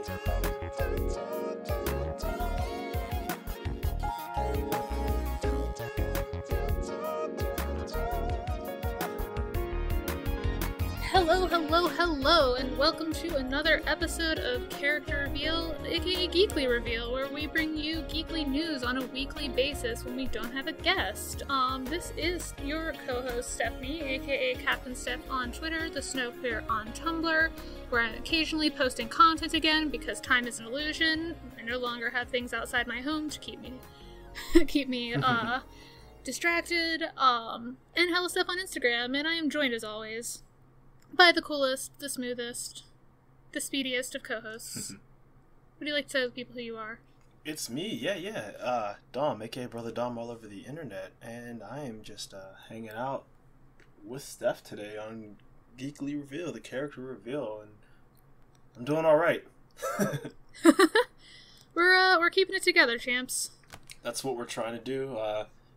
Hello, and welcome to another episode of Character Reveal, aka Geekly Reveal, where we bring you geekly news on a weekly basis when we don't have a guest. This is your co-host Stephanie, aka Captain Steph on Twitter, the Snowclear on Tumblr, where I'm occasionally posting content again because time is an illusion. I no longer have things outside my home to keep me distracted. And Hello Steph on Instagram, and I am joined as always by the coolest, the smoothest, the speediest of co-hosts. Would you like to tell people who you are? It's me, yeah. Dom, aka Brother Dom all over the internet, and I am just hanging out with Steph today on Geekly Reveal, the character reveal, and I'm doing alright. We're keeping it together, champs. That's what we're trying to do,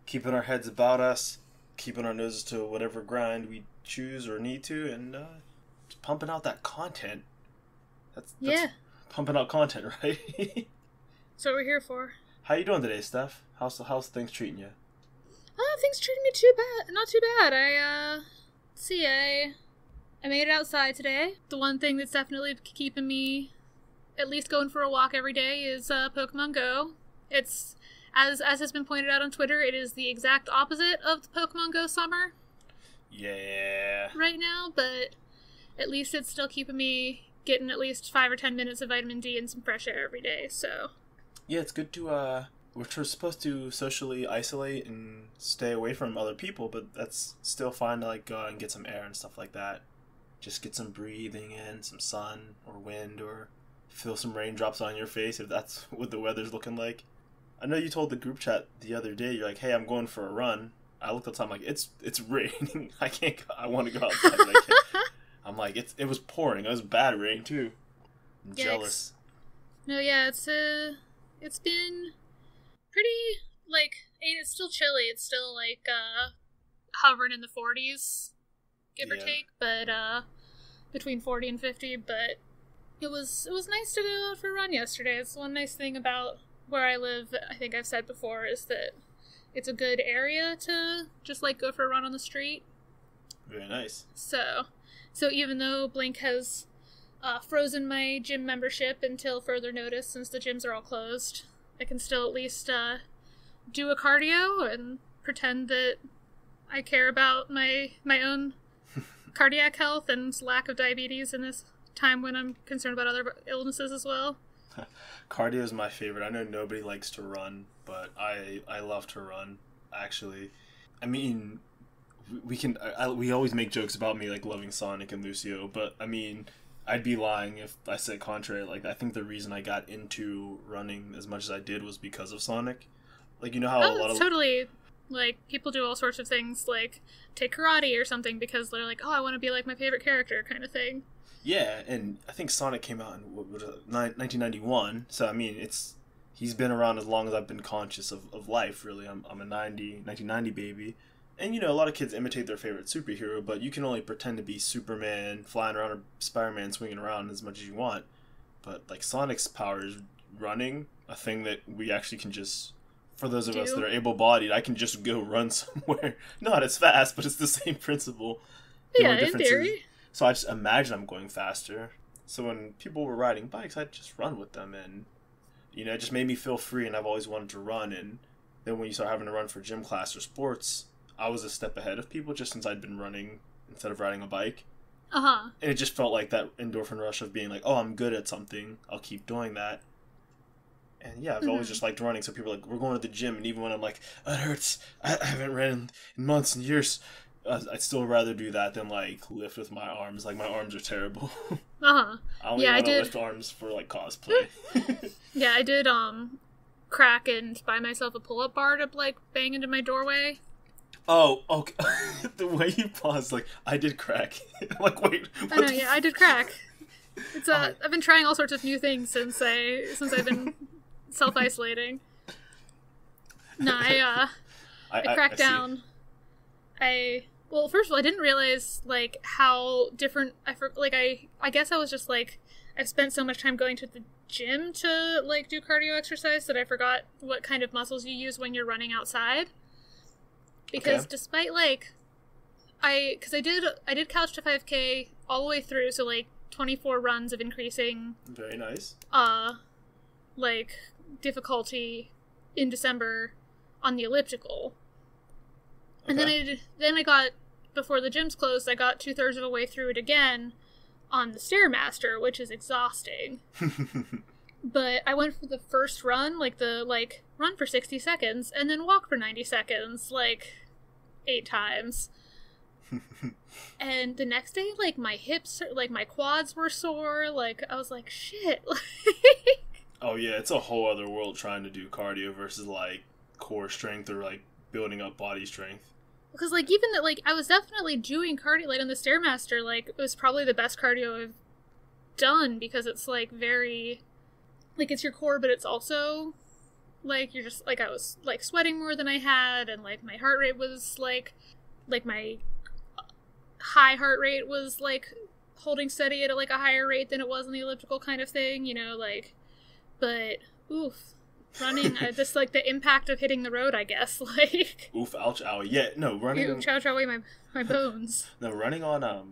keeping our heads about us, keeping our noses to whatever grind we choose or need to, and just pumping out that content. That's pumping out content, right? That's what we're here for. How you doing today, Steph? How's things treating you? Things treating me not too bad. I made it outside today. The one thing that's definitely keeping me at least going for a walk every day is Pokemon Go. It's as has been pointed out on Twitter, it is the exact opposite of the Pokemon Go summer. Yeah. Right now, but at least it's still keeping me getting at least 5 or 10 minutes of vitamin D and some fresh air every day, so. Yeah, it's good to, we're supposed to socially isolate and stay away from other people, but that's still fine to, go out and get some air and stuff like that. Just get some breathing in, some sun or wind, or feel some raindrops on your face if that's what the weather's looking like. I know you told the group chat the other day, you're like, hey, I'm going for a run. I looked outside, I'm like, it's raining. I can't go. I want to go outside, but I can't. I'm like, it was pouring. It was bad rain, too. I'm jealous. No, yeah, it's been pretty, and it's still chilly. It's still, hovering in the 40s, give or take, but, between 40 and 50, but it was nice to go out for a run yesterday. It's one nice thing about where I live, I think I've said before, is that it's a good area to just, go for a run on the street. Very nice. So even though Blink has frozen my gym membership until further notice, since the gyms are all closed, I can still at least do a cardio and pretend that I care about my own cardiac health and lack of diabetes in this time when I'm concerned about other illnesses as well. Cardio is my favorite. I know nobody likes to run, but I love to run, actually. I mean, we always make jokes about me, loving Sonic and Lucio, but, I mean, I'd be lying if I said contrary. I think the reason I got into running as much as I did was because of Sonic. You know how a lot of... totally. People do all sorts of things, take karate or something because they're like, oh, I want to be like my favorite character kind of thing. Yeah, and I think Sonic came out in 1991, so I mean, he's been around as long as I've been conscious of life, really. I'm a 1990 baby, and a lot of kids imitate their favorite superhero, but you can only pretend to be Superman, flying around, or Spider-Man swinging around as much as you want, but Sonic's power is running, a thing that we actually can just, for those of us that are able-bodied, I can just go run somewhere. Not as fast, but it's the same principle. Yeah, in theory. So I just imagine I'm going faster. So when people were riding bikes, I'd just run with them. And, it just made me feel free. And I've always wanted to run. And then when you start having to run for gym class or sports, I was a step ahead of people just since I'd been running instead of riding a bike. Uh-huh. And it just felt like that endorphin rush of being oh, I'm good at something. I'll keep doing that. And yeah, I've always just liked running. So people are we're going to the gym. And even when I'm it hurts, I haven't ran in months and years, I'd still rather do that than lift with my arms. My arms are terrible. Uh-huh. I only want to lift arms for cosplay. Yeah, I did crack and buy myself a pull-up bar to bang into my doorway. Oh, okay. The way you paused, I did crack. Wait. I know, yeah, I did crack. It's I've been trying all sorts of new things since I've been self-isolating. No, I cracked down. I Well, first of all, I didn't realize, like, how different... I guess I was just, like... I've spent so much time going to the gym to, like, do cardio exercise that I forgot what kind of muscles you use when you're running outside. Because despite, like... I did couch to 5K all the way through, so, like, 24 runs of increasing... Very nice. Like, difficulty in December on the elliptical. Okay. And then I got, before the gyms closed, I got 2/3 of the way through it again on the Stairmaster, which is exhausting. But I went for the first run, run for 60 seconds, and then walk for 90 seconds, 8 times. And the next day, my hips, my quads were sore, I was like, shit. Oh yeah, it's a whole other world trying to do cardio versus, core strength or, building up body strength. Because, even that, I was definitely doing cardio, on the Stairmaster, it was probably the best cardio I've done, because it's, very, it's your core, but it's also, you're just, I was, sweating more than I had, and, my heart rate was, my high heart rate was, holding steady at, a higher rate than it was on the elliptical kind of thing, but, oof. Running, just the impact of hitting the road, I guess. Oof, ouch, owie. Yeah, no, running. Oof, chow, away my bones. No, running on a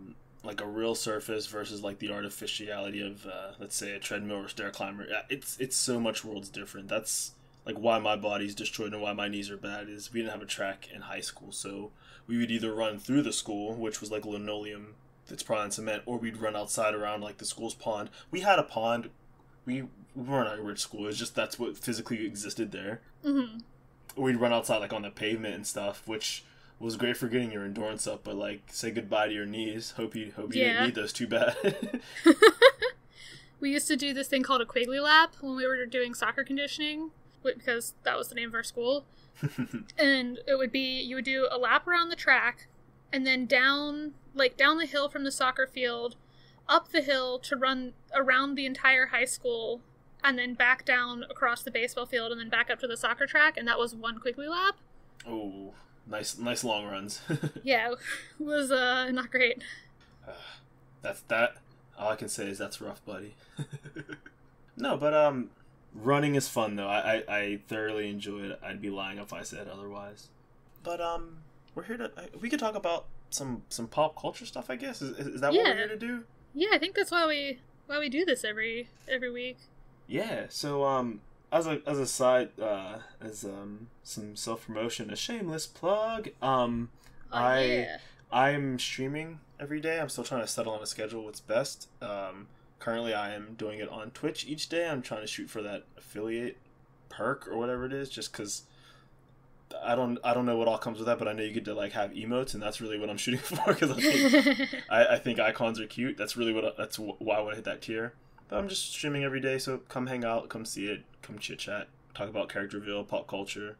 real surface versus the artificiality of let's say a treadmill or stair climber. It's so much worlds different. That's why my body's destroyed and why my knees are bad is we didn't have a track in high school, so we would either run through the school, which was linoleum that's probably on cement, or we'd run outside around the school's pond. We had a pond. We weren't at a rich school. It's just that's what physically existed there. Mm-hmm. We'd run outside on the pavement and stuff, which was great for getting your endurance up. But say goodbye to your knees. Hope you didn't need those too bad. We used to do this thing called a Quigley lap when we were doing soccer conditioning, because that was the name of our school. And it would be you would do a lap around the track, and then down the hill from the soccer field, up the hill to run around the entire high school, and then back down across the baseball field, and then back up to the soccer track, and that was one Quigley lap. Oh, nice long runs. Yeah, it was not great. That. All I can say is that's rough, buddy. No, but running is fun though. I thoroughly enjoy it. I'd be lying if I said otherwise. But we're here to. We could talk about some pop culture stuff, I guess. Is that what we're here to do? Yeah, I think that's why we do this every week. Yeah. So as a side as some self promotion, a shameless plug. I'm streaming every day. I'm still trying to settle on a schedule what's best. Currently I am doing it on Twitch each day. I'm trying to shoot for that affiliate perk or whatever it is, just because I don't know what all comes with that, but I know you get to have emotes, and that's really what I'm shooting for, because I think icons are cute. That's really that's why I want to hit that tier. But I'm just streaming every day, so come hang out, come see it, come chit chat, talk about character reveal, pop culture,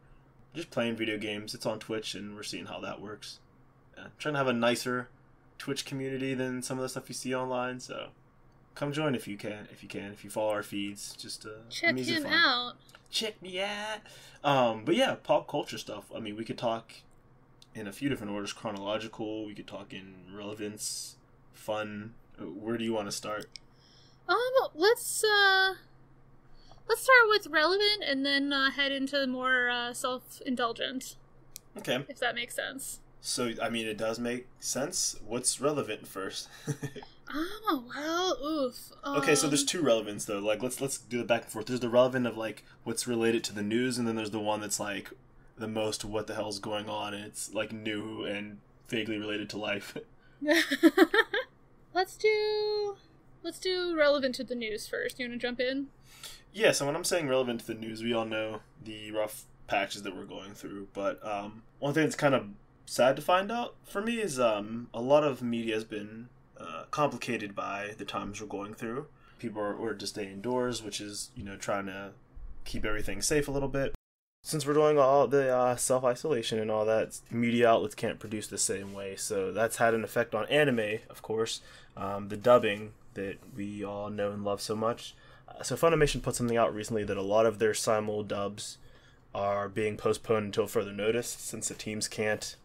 just playing video games. It's on Twitch, and we're seeing how that works. Yeah, trying to have a nicer Twitch community than some of the stuff you see online, so come join if you can. If you follow our feeds, just check him out. Check me out. But yeah, pop culture stuff. I mean, we could talk in a few different orders: chronological. We could talk in relevance, fun. Where do you want to start? Let's start with relevant, and then head into more self-indulgent. Okay. If that makes sense. So, I mean, it does make sense. What's relevant first? Oof. Okay, so there's two relevance though. Let's do the back and forth. There's the relevant of what's related to the news, and then there's the one that's the most what the hell's going on, and it's new and vaguely related to life. Let's do relevant to the news first. You want to jump in? Yeah. So when I'm saying relevant to the news, we all know the rough patches that we're going through. But one thing that's kind of sad to find out for me is a lot of media has been complicated by the times we're going through. People are ordered to stay indoors, which is, trying to keep everything safe a little bit. Since we're doing all the self-isolation and all that, media outlets can't produce the same way. So that's had an effect on anime, of course, the dubbing that we all know and love so much. So Funimation put something out recently that a lot of their simul dubs are being postponed until further notice, since the teams can't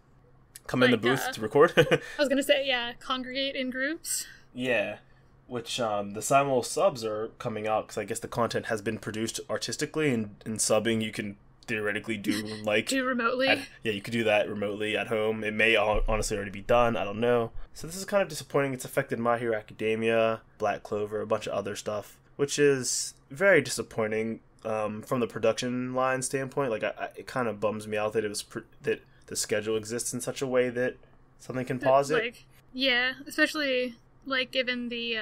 come in the booth to record. I was gonna say, yeah, congregate in groups. Yeah, which the simul subs are coming out because I guess the content has been produced artistically, and in subbing you can theoretically do like do remotely. You could do that remotely at home. It may honestly already be done. I don't know. So this is kind of disappointing. It's affected My Hero Academia, Black Clover, a bunch of other stuff, which is very disappointing from the production line standpoint. Like it kind of bums me out that that the schedule exists in such a way that something can pause it. Yeah, especially like given the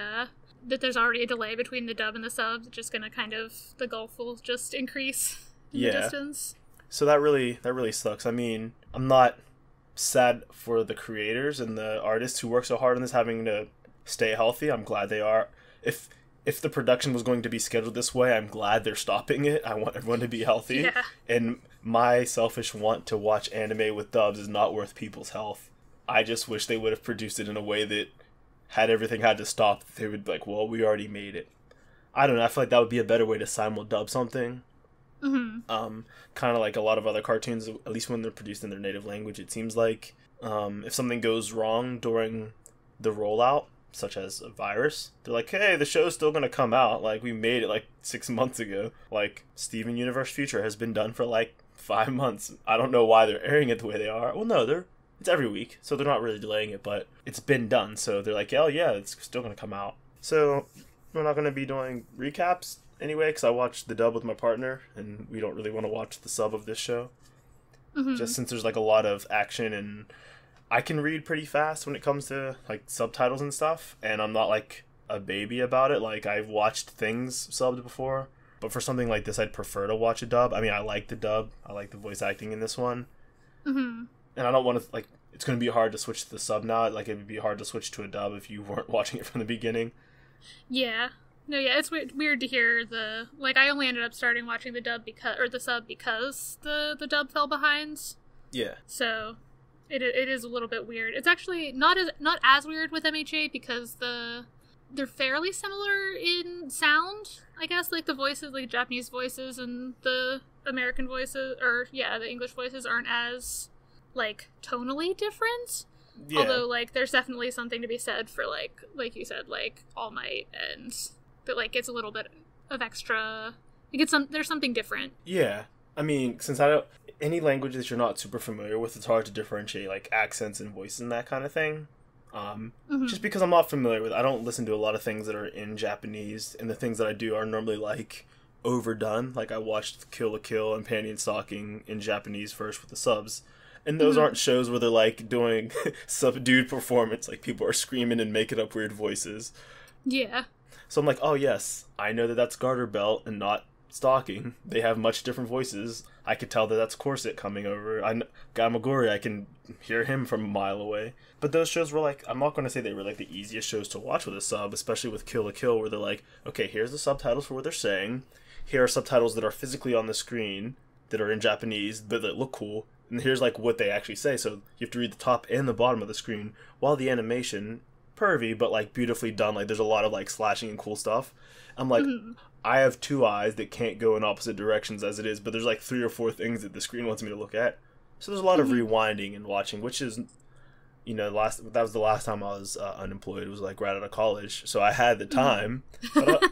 that there's already a delay between the dub and the subs, it's just gonna kind of the gulf will just increase in the distance. So that really sucks. I mean, I'm not sad for the creators and the artists who work so hard on this having to stay healthy. I'm glad they are. If the production was going to be scheduled this way, I'm glad they're stopping it. I want everyone to be healthy. Yeah. And my selfish want to watch anime with dubs is not worth people's health. I just wish they would have produced it in a way that had everything had to stop, they would be like, well, we already made it. I don't know. I feel like that would be a better way to simul dub something. Mm-hmm. Kind of like a lot of other cartoons, at least when they're produced in their native language, it seems like if something goes wrong during the rollout, such as a virus, they're like, hey, the show's still going to come out. Like, we made it like 6 months ago. Like, Steven Universe Future has been done for like 5 months. I don't know why they're airing it the way they are. Well, no, it's every week, so they're not really delaying it, but it's been done. So they're like, oh yeah, it's still going to come out. So we're not going to be doing recaps anyway, because I watched the dub with my partner, and we don't really want to watch the sub of this show. Mm-hmm. Just since there's like a lot of action, and I can read pretty fast when it comes to like subtitles and stuff, and I'm not like a baby about it. Like, I've watched things subbed before, but for something like this, I'd prefer to watch a dub. I mean, I like the dub. I like the voice acting in this one. Mm-hmm. And I don't want to, like, it's going to be hard to switch to the sub now. Like, it would be hard to switch to a dub if you weren't watching it from the beginning. Yeah. No, yeah, it's weird to hear like, I only ended up starting watching the dub the sub because the dub fell behind. Yeah. So it is a little bit weird. It's actually not as weird with MHA because they're fairly similar in sound, I guess. Like, the voices, like Japanese voices and the American voices, the English voices aren't as, like, tonally different. Yeah. Although, like, there's definitely something to be said for, like you said, like, All Might, and that, like, it's a little bit of extra, like, there's something different. Yeah. I mean, since any language that you're not super familiar with, it's hard to differentiate, like, accents and voices and that kind of thing. Mm-hmm. Just because I'm not familiar with it. I don't listen to a lot of things that are in Japanese, and the things that I do are normally, like, overdone. Like, I watched Kill la Kill and Panty and Stocking in Japanese first with the subs. And those aren't shows where they're, like, doing subdued performance. Like, people are screaming and making up weird voices. Yeah. So I'm like, oh, yes, I know that that's Garter Belt and not Stocking. They have much different voices. I could tell that that's Corset coming over. Gamagori, I can hear him from a mile away. But those shows were, like, I'm not going to say they were, like, the easiest shows to watch with a sub, especially with Kill la Kill, where they're like, okay, here's the subtitles for what they're saying. Here are subtitles that are physically on the screen that are in Japanese, but that look cool. And here's, like, what they actually say. So you have to read the top and the bottom of the screen, while the animation, pervy, but, like, beautifully done. Like, there's a lot of, like, slashing and cool stuff. I'm like, I have two eyes that can't go in opposite directions as it is, but there's, like, 3 or 4 things that the screen wants me to look at. So there's a lot of rewinding and watching, which is, you know, that was the last time I was unemployed. It was, like, right out of college. So I had the time. But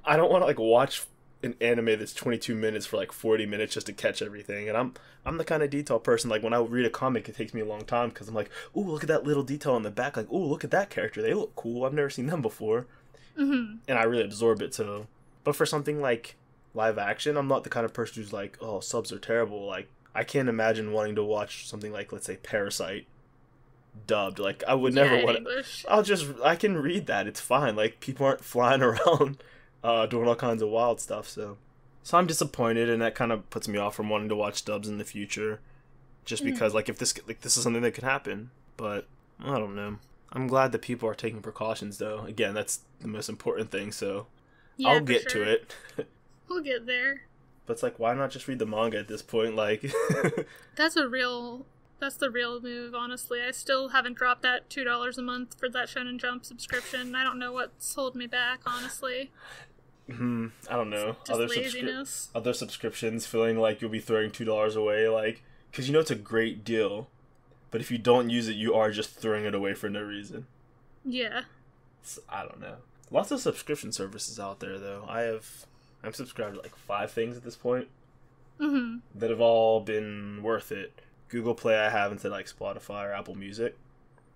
I don't want to, like, watch an anime that's 22 minutes for, like, 40 minutes just to catch everything. And I'm the kind of detail person, like, when I read a comic, it takes me a long time because I'm like, ooh, look at that little detail on the back. Like, ooh, look at that character. They look cool. I've never seen them before. Mm-hmm. And I really absorb it, so. But for something like live action, I'm not the kind of person who's like, oh, subs are terrible. Like, I can't imagine wanting to watch something like, let's say, Parasite dubbed. Like, I would never want to. I can read that. It's fine. Like, people aren't flying around doing all kinds of wild stuff, so I'm disappointed, and that kind of puts me off from wanting to watch dubs in the future, just because, like, if this is something that could happen. But I don't know. I'm glad that people are taking precautions, though. Again, that's the most important thing, so yeah, I'll get to it. We'll get there. But it's like, why not just read the manga at this point? Like, that's the real move, honestly. I still haven't dropped that $2 a month for that Shonen Jump subscription. I don't know what's holding me back, honestly. I don't know. Just laziness. Other subscriptions feeling like you'll be throwing $2 away, like, because you know it's a great deal. but if you don't use it, you are just throwing it away for no reason. Yeah. So, I don't know. Lots of subscription services out there, though. I'm subscribed to like 5 things at this point that have all been worth it. Google Play I have instead of like Spotify or Apple Music,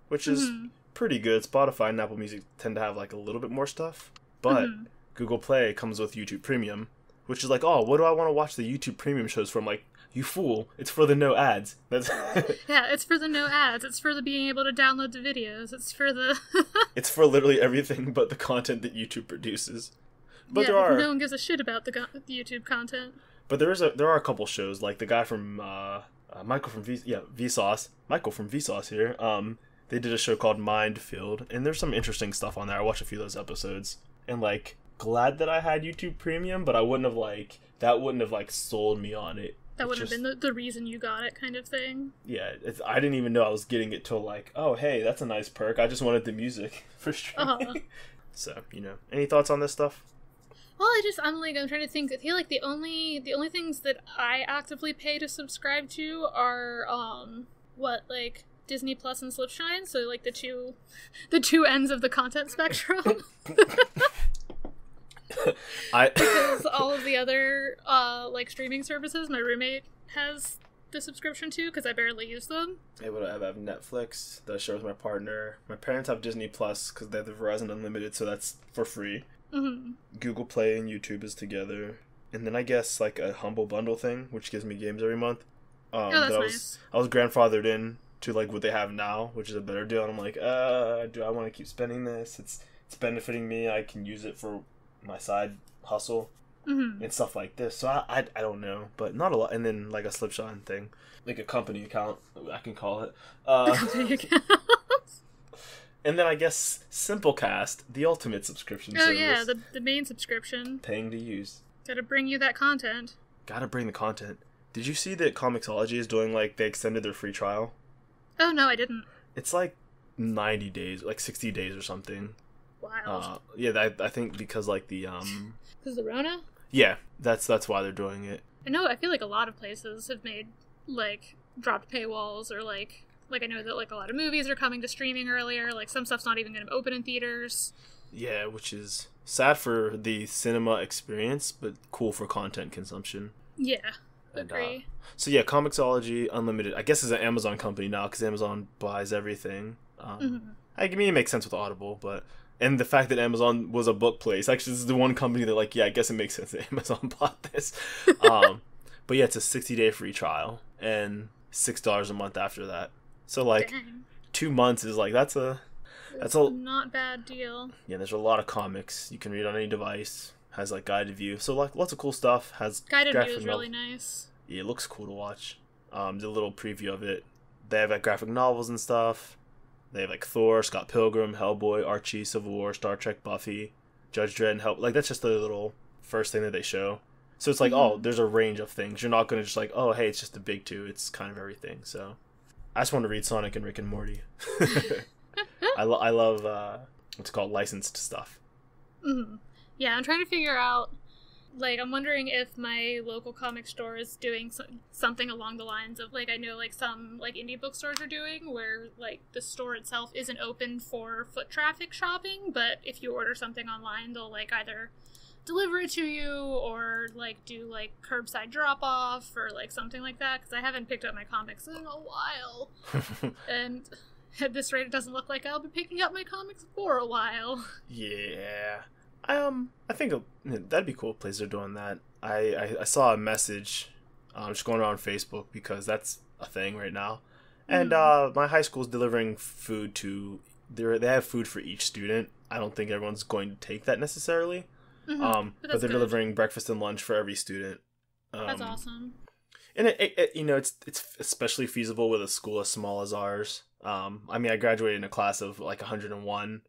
which is pretty good. Spotify and Apple Music tend to have like a little bit more stuff, but Google Play comes with YouTube Premium, which is like, oh, what do I want to watch the YouTube Premium shows from? Like, you fool, it's for the no ads. That's yeah, it's for the no ads. It's for the being able to download the videos. It's for the... It's for literally everything but the content that YouTube produces. But yeah, no one gives a shit about the YouTube content. But there are a couple shows, like the guy from Michael from Vsauce here. They did a show called Mindfield, and there's some interesting stuff on there. I watched a few of those episodes, and like, glad that I had YouTube Premium, but that wouldn't have sold me on it. That wouldn't have been the reason you got it, kind of thing. Yeah, I didn't even know I was getting it till like, oh hey, that's a nice perk. I just wanted the music for streaming. So, any thoughts on this stuff? Well, I'm trying to think. I feel like the only things that I actively pay to subscribe to are like Disney Plus and Slipshine, so like the two ends of the content spectrum. Because all of the other like streaming services my roommate has the subscription to, because I barely use them. I have Netflix that I share with my partner. My parents have Disney Plus because they have the Verizon Unlimited, so that's for free. Google Play and YouTube is together, and then I guess like a Humble Bundle thing, which gives me games every month. That's nice. I was grandfathered in to like what they have now, which is a better deal, and I'm like, do I want to keep spending this? It's benefiting me. I can use it for my side hustle and stuff like this. So I don't know, but not a lot. And then like a Slipshine thing, like a company account, I can call it. Company account. And then I guess Simplecast, the ultimate subscription service. Oh yeah, the main subscription. Paying to use. Gotta bring you that content. Gotta bring the content. Did you see that Comixology is doing like, they extended their free trial? Oh no, I didn't. It's like 90 days, like 60 days or something. Wow. Yeah, I think because like the Because the Rona? Yeah, that's why they're doing it. I feel like a lot of places have made like dropped paywalls, or like I know that like a lot of movies are coming to streaming earlier. Like some stuff's not even going to open in theaters. Yeah, which is sad for the cinema experience, but cool for content consumption. Yeah, agree. So yeah, Comixology Unlimited, I guess, is an Amazon company now because Amazon buys everything. I mean, it makes sense with Audible, and the fact that Amazon was a book place, actually, this is the one company that, like, yeah, I guess it makes sense that Amazon bought this. But yeah, it's a 60-day free trial and $6 a month after that. So like, dang. 2 months is like, that's a not bad deal. Yeah, there's a lot of comics you can read on any device. Has like guided view, so like lots of cool stuff. Has guided view is really nice. Yeah, it looks cool to watch. The little preview of it. They have like graphic novels and stuff. They have like Thor, Scott Pilgrim, Hellboy, Archie, Civil War, Star Trek, Buffy, Judge Dredd, and Help. Like, that's just the little first thing that they show. So it's like, oh, there's a range of things. You're not gonna just like, oh, hey, it's just the big two. It's kind of everything. So I just want to read Sonic and Rick and Morty. I love what's called licensed stuff. Yeah, I'm trying to figure out, like, I'm wondering if my local comic store is doing something along the lines of, like, I know, like, some, like, indie bookstores are doing, where, like, the store itself isn't open for foot traffic shopping, but if you order something online, they'll, like, either deliver it to you, or, like, do, like, curbside drop-off, or, like, something like that, because I haven't picked up my comics in a while. And at this rate, it doesn't look like I'll be picking up my comics for a while. Yeah. I think that'd be cool if places are doing that. I saw a message just going around Facebook, because that's a thing right now. And my high school's delivering food to... They have food for each student. I don't think everyone's going to take that necessarily. But they're good. Delivering breakfast and lunch for every student. That's awesome. And it's especially feasible with a school as small as ours. I mean, I graduated in a class of like 101.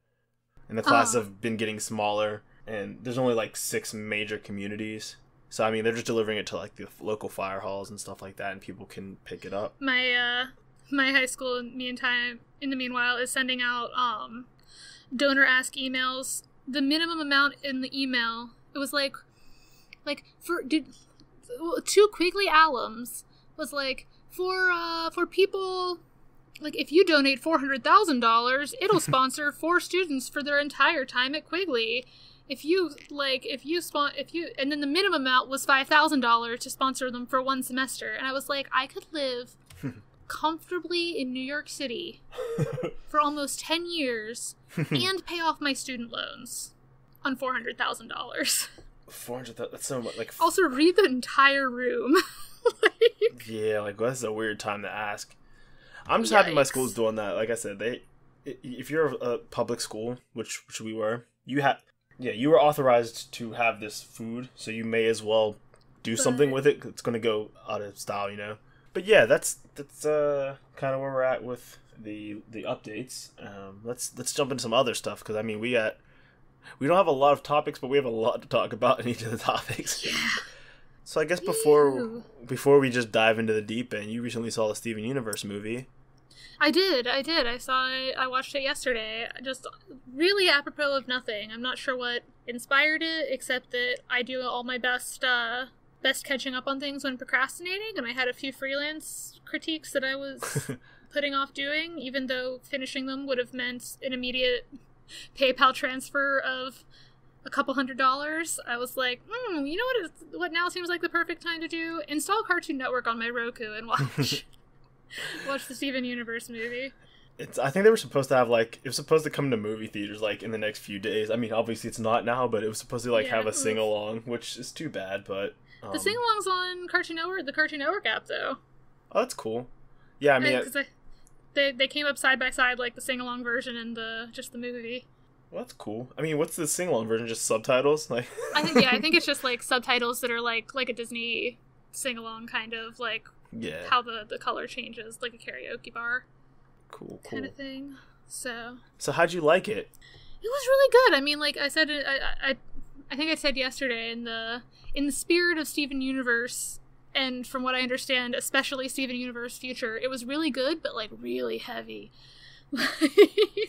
And the classes have been getting smaller, and there's only like 6 major communities. So I mean, they're just delivering it to like the local fire halls and stuff like that, and people can pick it up. My high school in the meanwhile is sending out donor ask emails. The minimum amount in the email, it was like for 2 Quigley alums was like for people Like, if you donate $400,000, it'll sponsor 4 students for their entire time at Quigley. And then the minimum amount was $5,000 to sponsor them for 1 semester. And I was like, I could live comfortably in New York City for almost 10 years and pay off my student loans on $400,000. $400,000, that's so much. Like, also read the entire room. Yeah, like, well, that's a weird time to ask. I'm just happy my school's doing that. Like I said, if you're a public school, which we were, you were authorized to have this food, so you may as well do something with it. It's going to go out of style, you know. But yeah, that's kind of where we're at with the updates. Let's jump into some other stuff, because I mean we don't have a lot of topics, but we have a lot to talk about in each of the topics. Yeah. So I guess before we just dive into the deep end, you recently saw the Steven Universe movie. I did. I watched it yesterday. Just really apropos of nothing. I'm not sure what inspired it, except that I do all my best catching up on things when procrastinating, and I had a few freelance critiques that I was putting off doing, even though finishing them would have meant an immediate PayPal transfer of a couple $100. I was like, you know what now seems like the perfect time to do? Install Cartoon Network on my Roku and watch the Steven Universe movie. I think they were supposed to have, like, it was supposed to come to movie theaters, like, in the next few days. I mean, obviously it's not now, but it was supposed to, like, have a sing-along, which is too bad, but... The sing-along's on the Cartoon Network app, though. Oh, that's cool. Yeah, I mean... They came up side by side, like, the sing-along version and just the movie. Well, that's cool. I mean, what's the sing-along version? Just subtitles? Like, I think it's just like subtitles that are like a Disney sing-along kind of, like, how the color changes, like a karaoke bar. Cool. Kind of thing. So how'd you like it? It was really good. I mean, like I said, I think I said yesterday, in the spirit of Steven Universe, and from what I understand, especially Steven Universe Future, it was really good, but like really heavy.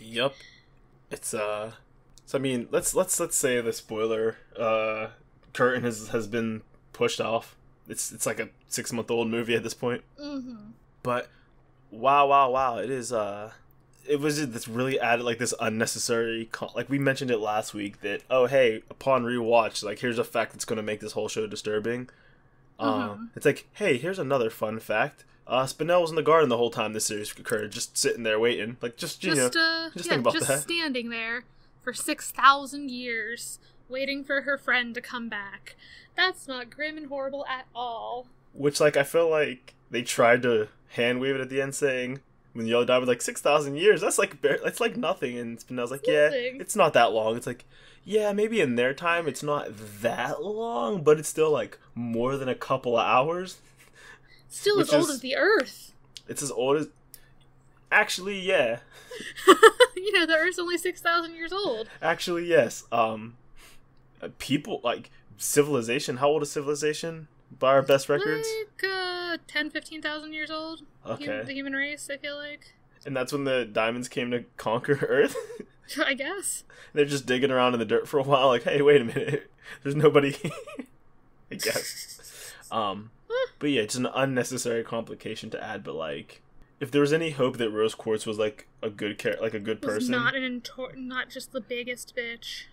Yep. It's so I mean, let's say the spoiler curtain has been pushed off. It's like a 6-month-old movie at this point. Mm-hmm. But wow, it is it was this really added, like, this unnecessary like we mentioned it last week, that hey, upon rewatch, like, here's a fact that's going to make this whole show disturbing. It's like, hey, here's another fun fact. Spinell was in the garden the whole time this series occurred, just sitting there waiting. Like, just think about that. Just standing there for 6,000 years, waiting for her friend to come back. That's not grim and horrible at all. Which, like, I feel like they tried to hand-wave it at the end, saying, when Yellow died, was like, 6,000 years, that's like nothing. And Spinell's like, yeah, it's not that long. It's like, yeah, maybe in their time it's not that long, but it's still, like, more than a couple of hours. Still as old as the Earth. It's as old as... Actually, yeah. The Earth's only 6,000 years old. Actually, yes. People, like, civilization, how old is civilization by our best records? Like, 10, 15,000 years old. Okay. The human race, I feel like. And that's when the diamonds came to conquer Earth? I guess. They're just digging around in the dirt for a while, like, hey, wait a minute. There's nobody... I guess. But yeah, it's an unnecessary complication to add, but, like, if there was any hope that Rose Quartz was, like, a good person... not just the biggest bitch.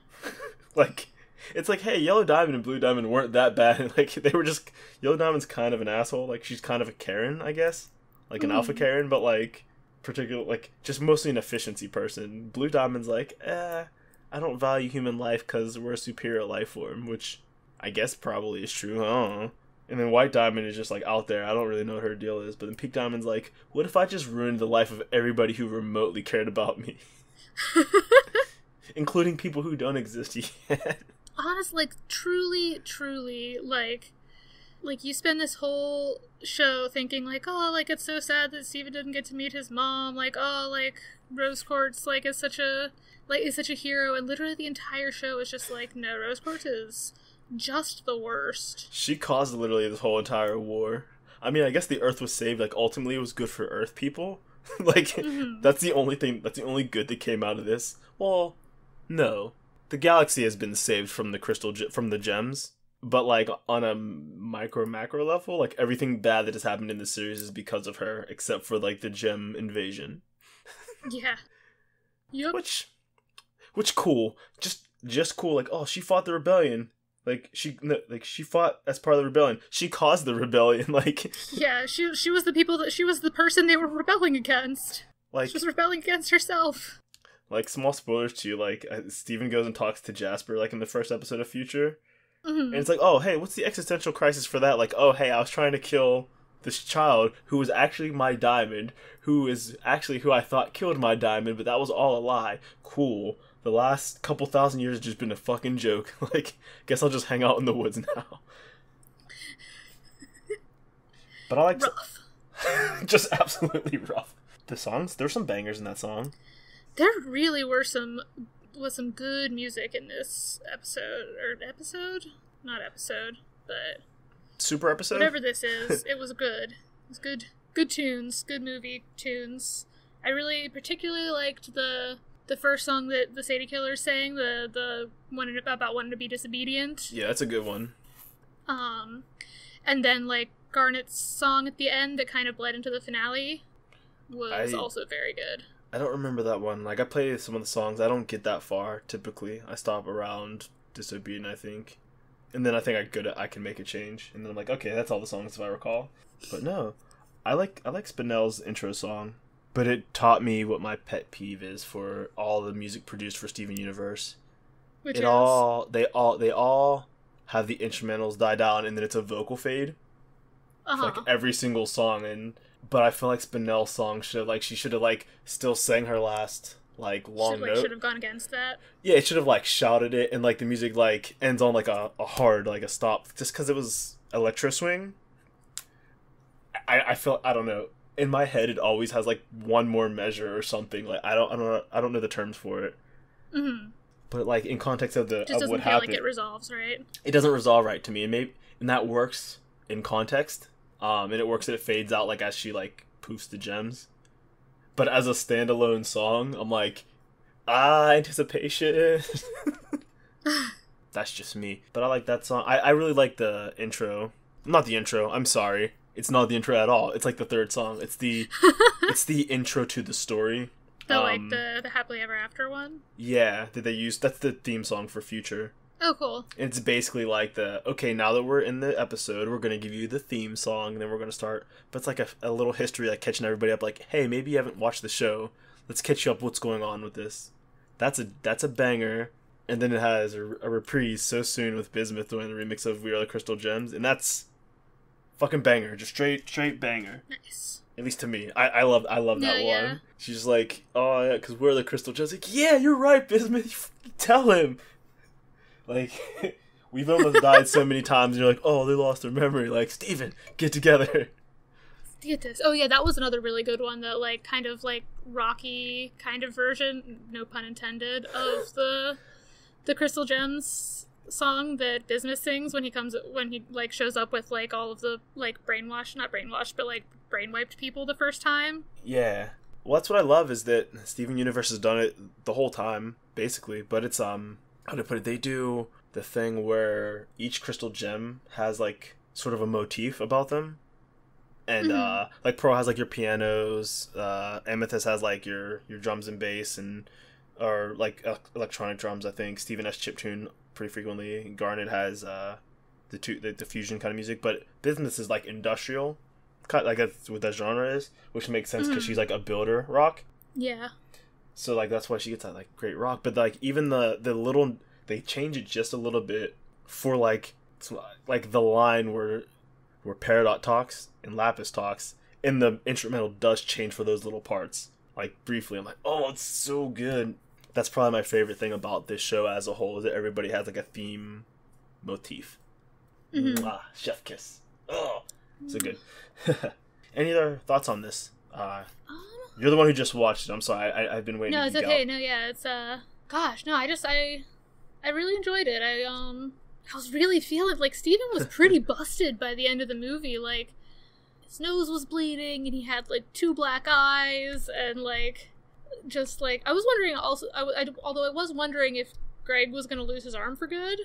Like, it's like, hey, Yellow Diamond and Blue Diamond weren't that bad. Like, they were just... Yellow Diamond's kind of an asshole. Like, she's kind of a Karen, I guess. Like, an alpha Karen, but, like, just mostly an efficiency person. Blue Diamond's like, I don't value human life because we're a superior life form, which I guess probably is true. I don't know. And then White Diamond is just, like, out there. I don't really know what her deal is. But then Pink Diamond's like, what if I just ruined the life of everybody who remotely cared about me? Including people who don't exist yet. Honestly, like, truly, like, you spend this whole show thinking, like, oh, like, it's so sad that Steven didn't get to meet his mom. Like, oh, like, Rose Quartz, like, is such a hero. And literally the entire show is just like, no, Rose Quartz is... just the worst. She caused literally this whole entire war. I mean, I guess the Earth was saved. Like, ultimately, it was good for Earth people. Like, that's the only good that came out of this. Well, no. The galaxy has been saved from the from the gems. but like on a macro level, like everything bad that has happened in the series is because of her, except for like the gem invasion. Yeah. Yep. Which cool. Just cool. Like, oh, she fought the rebellion. She fought as part of the rebellion. She caused the rebellion. Like, yeah, she was the person they were rebelling against. Like, she was rebelling against herself. Like, small spoilers to you. Like, Steven goes and talks to Jasper, like in the first episode of Future, and it's like, oh, hey, what's the existential crisis for that? Like, oh, hey, I was trying to kill this child who was actually my diamond, who is actually who I thought killed my diamond, but that was all a lie. Cool. The last couple thousand years has just been a fucking joke. Like, guess I'll just hang out in the woods now. But I like rough. Just absolutely rough. The songs, there's some bangers in that song. There really was some good music in this episode. Not episode, but super episode? Whatever this is, it was good. It was good tunes, good movie tunes. I really particularly liked the first song that the Sadie Killers sang, the one about wanting to be disobedient. Yeah, that's a good one. And then like Garnet's song at the end that kind of bled into the finale was also very good. I don't remember that one. Like, I play some of the songs. I don't get that far, typically. I stop around Disobedient, I think. And then I think I can make a change. And then I'm like, okay, that's all the songs if I recall. But no. I like Spinell's intro song. But it taught me what my pet peeve is for all the music produced for Steven Universe. Which they all have the instrumentals die down and then it's a vocal fade. For like every single song, but I feel like Spinell's song should have still sang her last like long note. Should have gone against that. Yeah, it should have like shouted it, and like the music like ends on like a hard like a stop, just because it was electro swing. I don't know. In my head, it always has like one more measure or something. Like I don't know the terms for it. Mm-hmm. But like in context of what happened, like it resolves right. It doesn't resolve right to me, and that works in context. And it works that it fades out like as she like poofs the gems. But as a standalone song, I'm like, anticipation. That's just me. But I like that song. I really like the intro. Not the intro, I'm sorry. It's not the intro at all. It's like the third song. It's the intro to the story. The Happily Ever After one? Yeah, that's the theme song for Future. Oh, cool. It's basically like okay, now that we're in the episode, we're going to give you the theme song, and then we're going to start. But it's like a little history, like catching everybody up, like, hey, maybe you haven't watched the show. Let's catch you up what's going on with this. That's a banger. And then it has a reprise so soon with Bismuth doing the remix of We Are the Crystal Gems, and that's fucking banger. Just straight banger. Nice. At least to me. I love that one. Yeah. She's like, oh, yeah, because we're the Crystal Gems. Like, yeah, you're right, Bismuth. Tell him. Like, we've almost died so many times, and you're like, oh, they lost their memory. Like, Steven, get together. Get this. Oh, yeah, that was another really good one, that, like, kind of, like, rocky kind of version, no pun intended, of the Crystal Gems song that Bismuth sings when he, like, shows up with, like, all of the, like, not brainwashed, but, like, brainwiped people the first time. Yeah. Well, that's what I love, is that Steven Universe has done it the whole time, basically, but it's, how to put it, they do the thing where each crystal gem has like sort of a motif about them, and like Pearl has like your pianos, Amethyst has like your drums and bass, or like electronic drums. I think Steven has chiptune pretty frequently. Garnet has the fusion kind of music, but Bismuth is like industrial, kind like that's what that genre is, which makes sense because she's like a builder rock. Yeah. So, like, that's why she gets that, like, great rock. But, like, even the little... They change it just a little bit for, like the line where Peridot talks and Lapis talks. And the instrumental does change for those little parts. Like, briefly. I'm like, oh, it's so good. That's probably my favorite thing about this show as a whole, is that everybody has, like, a theme motif. Mm-hmm. Chef kiss. Oh, so good. Any other thoughts on this? You're the one who just watched it. I'm sorry. I've been waiting. No, it's okay. No, yeah, it's gosh, no. I really enjoyed it. I was really feeling like Steven was pretty busted by the end of the movie. Like his nose was bleeding, and he had like 2 black eyes, and like just like I was wondering also. Although I was wondering if Greg was going to lose his arm for good.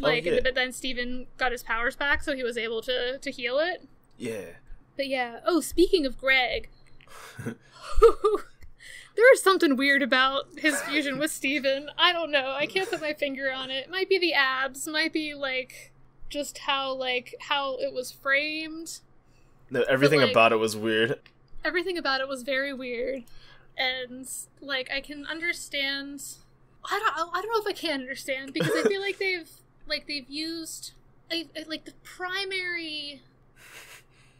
Like, but then Steven got his powers back, so he was able to heal it. Yeah. But yeah. Oh, speaking of Greg, there is something weird about his fusion with Steven. I don't know. I can't put my finger on it. Might be the abs. Might be like just how it was framed. No, everything about it was weird. Everything about it was very weird, and like I can understand. I don't know if I can understand, because I feel like they've used like the primary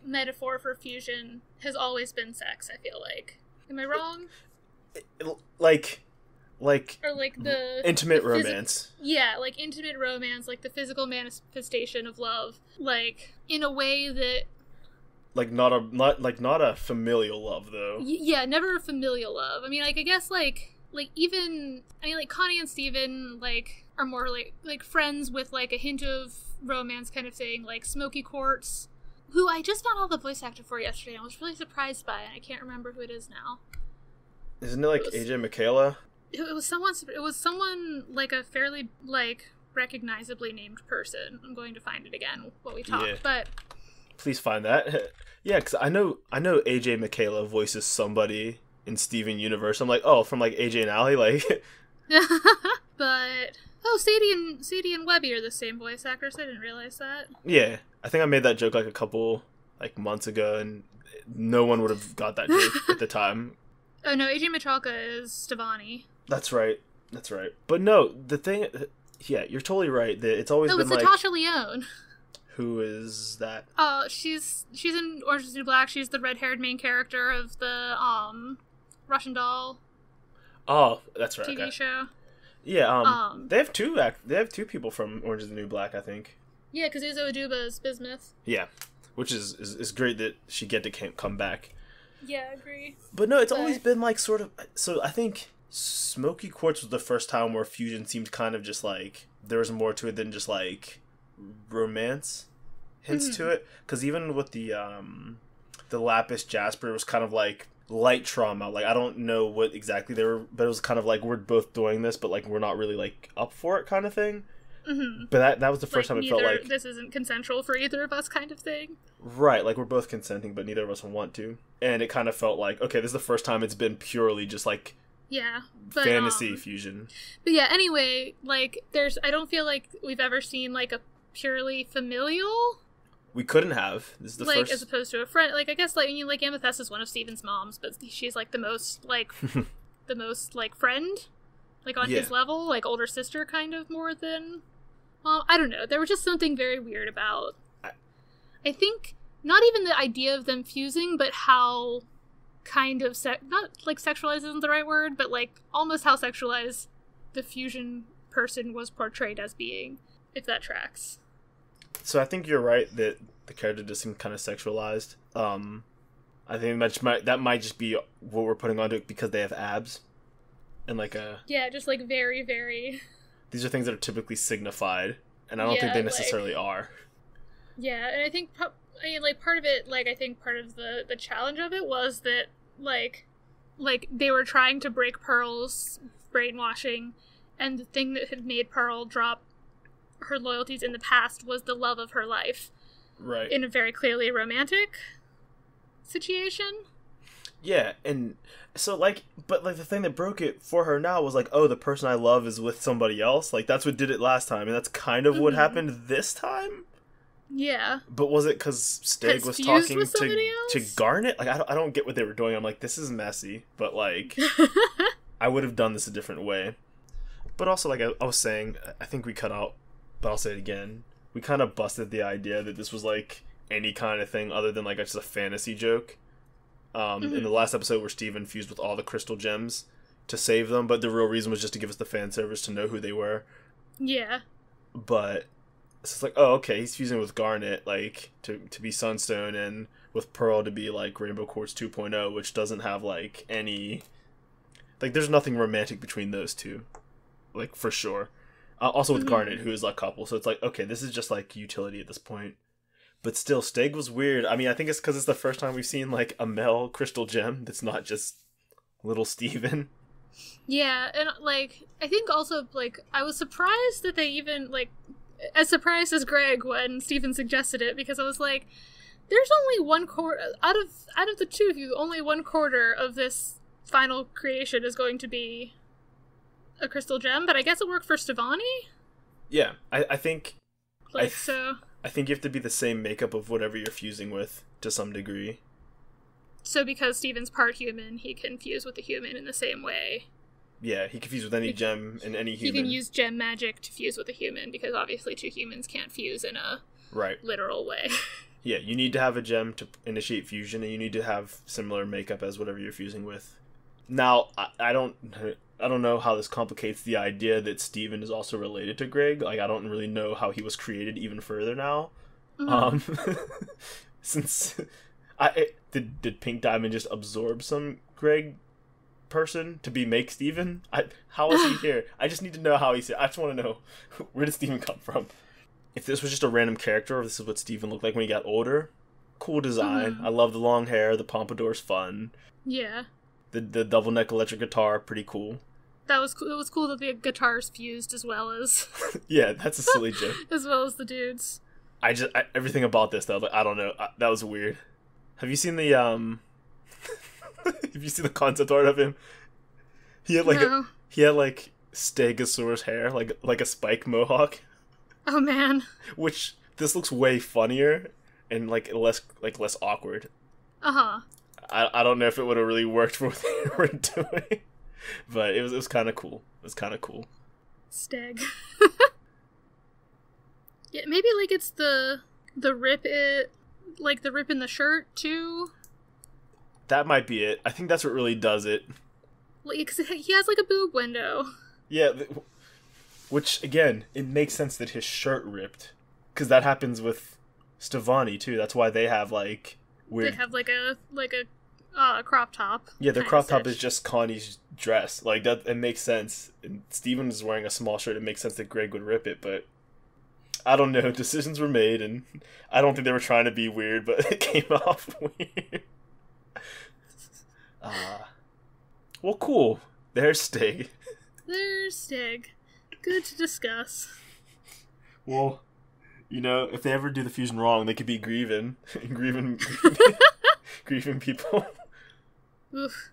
metaphor for fusion has always been sex. I feel like. Am I wrong? Like or like the intimate romance. Yeah, like intimate romance, like the physical manifestation of love, like in a way that not a familial love though. Yeah, never a familial love. I mean, like I guess like even like Connie and Steven like are more like friends with like a hint of romance kind of thing, like Smoky Quartz, who I just found out the voice actor for yesterday and I was really surprised by, and I can't remember who it is now. Isn't it like AJ Michaela? It was someone like a fairly like recognizably named person. I'm going to find it again while we talk, but please find that. Yeah, because I know AJ Michaela voices somebody in Steven Universe. I'm like, oh, from like AJ and Allie, like. But Sadie and Webby are the same voice actors. I didn't realize that. Yeah, I think I made that joke like a couple like months ago, and no one would have got that joke at the time. Oh no, AJ Michalka is Stevani. That's right. But no, the thing, yeah, you're totally right. That it's always been it's like Natasha Lyonne. Who is that? Oh, she's in Orange is the New Black. She's the red-haired main character of the Russian Doll. Oh, that's right. TV show. Yeah. They have two people from Orange is the New Black, I think. Yeah, because Uzo Aduba is Bismuth. Yeah, which is great that she get to come back. Yeah, I agree. But no, it's always been like sort of. So I think Smoky Quartz was the first time where fusion seemed kind of just like there was more to it than just like romance hints to it. Because even with the Lapis Jasper, it was kind of like light trauma. Like I don't know what exactly they were, but it was kind of like we're both doing this, but like we're not really like up for it, kind of thing. Mm-hmm. But that was the first time it felt like this isn't consensual for either of us, kind of thing. Right, like we're both consenting, but neither of us want to, and it kind of felt like okay, this is the first time it's been purely just like fantasy fusion. But yeah, anyway, like I don't feel like we've ever seen like a purely familial. We couldn't have. This is the first, as opposed to a friend. Like I guess like like Amethyst is one of Steven's moms, but she's like the most like the most like friend, like on his level, like older sister kind of more than. I don't know. There was just something very weird about. I think not even the idea of them fusing, but how kind of not like sexualized isn't the right word, but like almost how sexualized the fusion person was portrayed as being, if that tracks. So I think you're right that the character just seemed kind of sexualized. I think that might just be what we're putting onto it because they have abs, and like just like very very. These are things that are typically signified, and I don't think they necessarily are. Yeah, and I think part of it, like I think part of the challenge of it was that like they were trying to break Pearl's brainwashing, and the thing that had made Pearl drop her loyalties in the past was the love of her life. Right. In a very clearly romantic situation. Yeah, and so but the thing that broke it for her now was like, oh, the person I love is with somebody else. Like that's what did it last time, and that's kind of what happened this time. Yeah. But was it because Steg was talking to Garnet? Like I don't get what they were doing. I'm like, this is messy, but like I would have done this a different way. But also, like I was saying, I think we cut out, but I'll say it again. We kind of busted the idea that this was like any kind of thing other than like just a fantasy joke. In the last episode where Steven fused with all the crystal gems to save them, but the real reason was just to give us the fan service to know who they were. Yeah. But so it's like, oh, okay, he's fusing with Garnet, like, to be Sunstone, and with Pearl to be, like, Rainbow Quartz 2.0, which doesn't have, like, any... Like, there's nothing romantic between those two. Like, for sure. Also with Garnet, who is a couple, so it's like, okay, this is just, like, utility at this point. But still, Steg was weird. I mean, I think it's because it's the first time we've seen, like, a male crystal gem that's not just little Steven. Yeah, and, like, I think also, like, I was surprised that they even, like, as surprised as Greg when Stephen suggested it, because I was like, there's only one quarter out of the two of you, only 1/4 of this final creation is going to be a crystal gem, but I guess it worked for Stevani? Yeah, I think... I think you have to be the same makeup of whatever you're fusing with, to some degree. So because Stephen's part human, he can fuse with the human in the same way. Yeah, he can fuse with any gem and any human. He can use gem magic to fuse with a human, because obviously 2 humans can't fuse in a literal way. Yeah, you need to have a gem to initiate fusion, and you need to have similar makeup as whatever you're fusing with. Now, I don't know how this complicates the idea that Stephen is also related to Greg. Like, I don't really know how he was created even further now. Mm-hmm. Since did Pink Diamond just absorb some Greg person to make Stephen? How is he here? I just need to know how he's here. I just want to know, where did Stephen come from? If this was just a random character, or if this is what Stephen looked like when he got older, cool design. Mm-hmm. I love the long hair. The pompadour's fun. Yeah. The double neck electric guitar, pretty cool. It was cool that the guitars fused as well as... Yeah, that's a silly joke. As well as the dudes. Everything about this, though, I don't know. That was weird. Have you seen the, have you seen the concept art of him? He had, Stegosaurus hair, like a spike mohawk. Oh, man. Which, this looks way funnier and, less awkward. Uh-huh. I don't know if it would have really worked for what they were doing, but it was kind of cool. It was kind of cool. Steg. Yeah, maybe it's the rip the rip in the shirt too. That might be it. I think that's what really does it. Because he has a boob window. Yeah, which again, it makes sense that his shirt ripped, because that happens with Stevani too. That's why they have weird. They have a crop top. Yeah, their crop top is just Connie's dress. That, it makes sense. And Steven is wearing a small shirt. It makes sense that Greg would rip it, but I don't know. Decisions were made, and I don't think they were trying to be weird, but it came off weird. Well, cool. There's Stig. There's Stig. Good to discuss. Well, if they ever do the fusion wrong, they could be grieving people. Oof.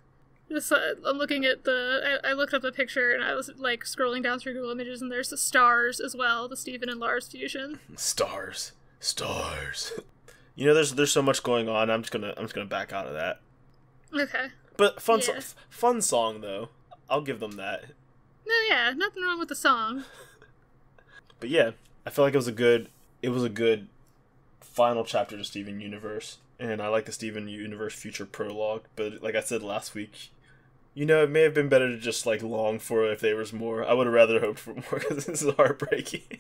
I'm looking at I looked up the picture, and I was scrolling down through Google Images, and there's the stars as well, the Stephen and Lars fusion. Stars. There's so much going on. I'm just gonna back out of that. Okay. But fun song though. I'll give them that. No, yeah, nothing wrong with the song. But yeah, I feel like it was a good final chapter to Steven Universe. And I like the Steven Universe future prologue, but like I said last week, it may have been better to just long for it if there was more. I would have rather hoped for more, because this is heartbreaking.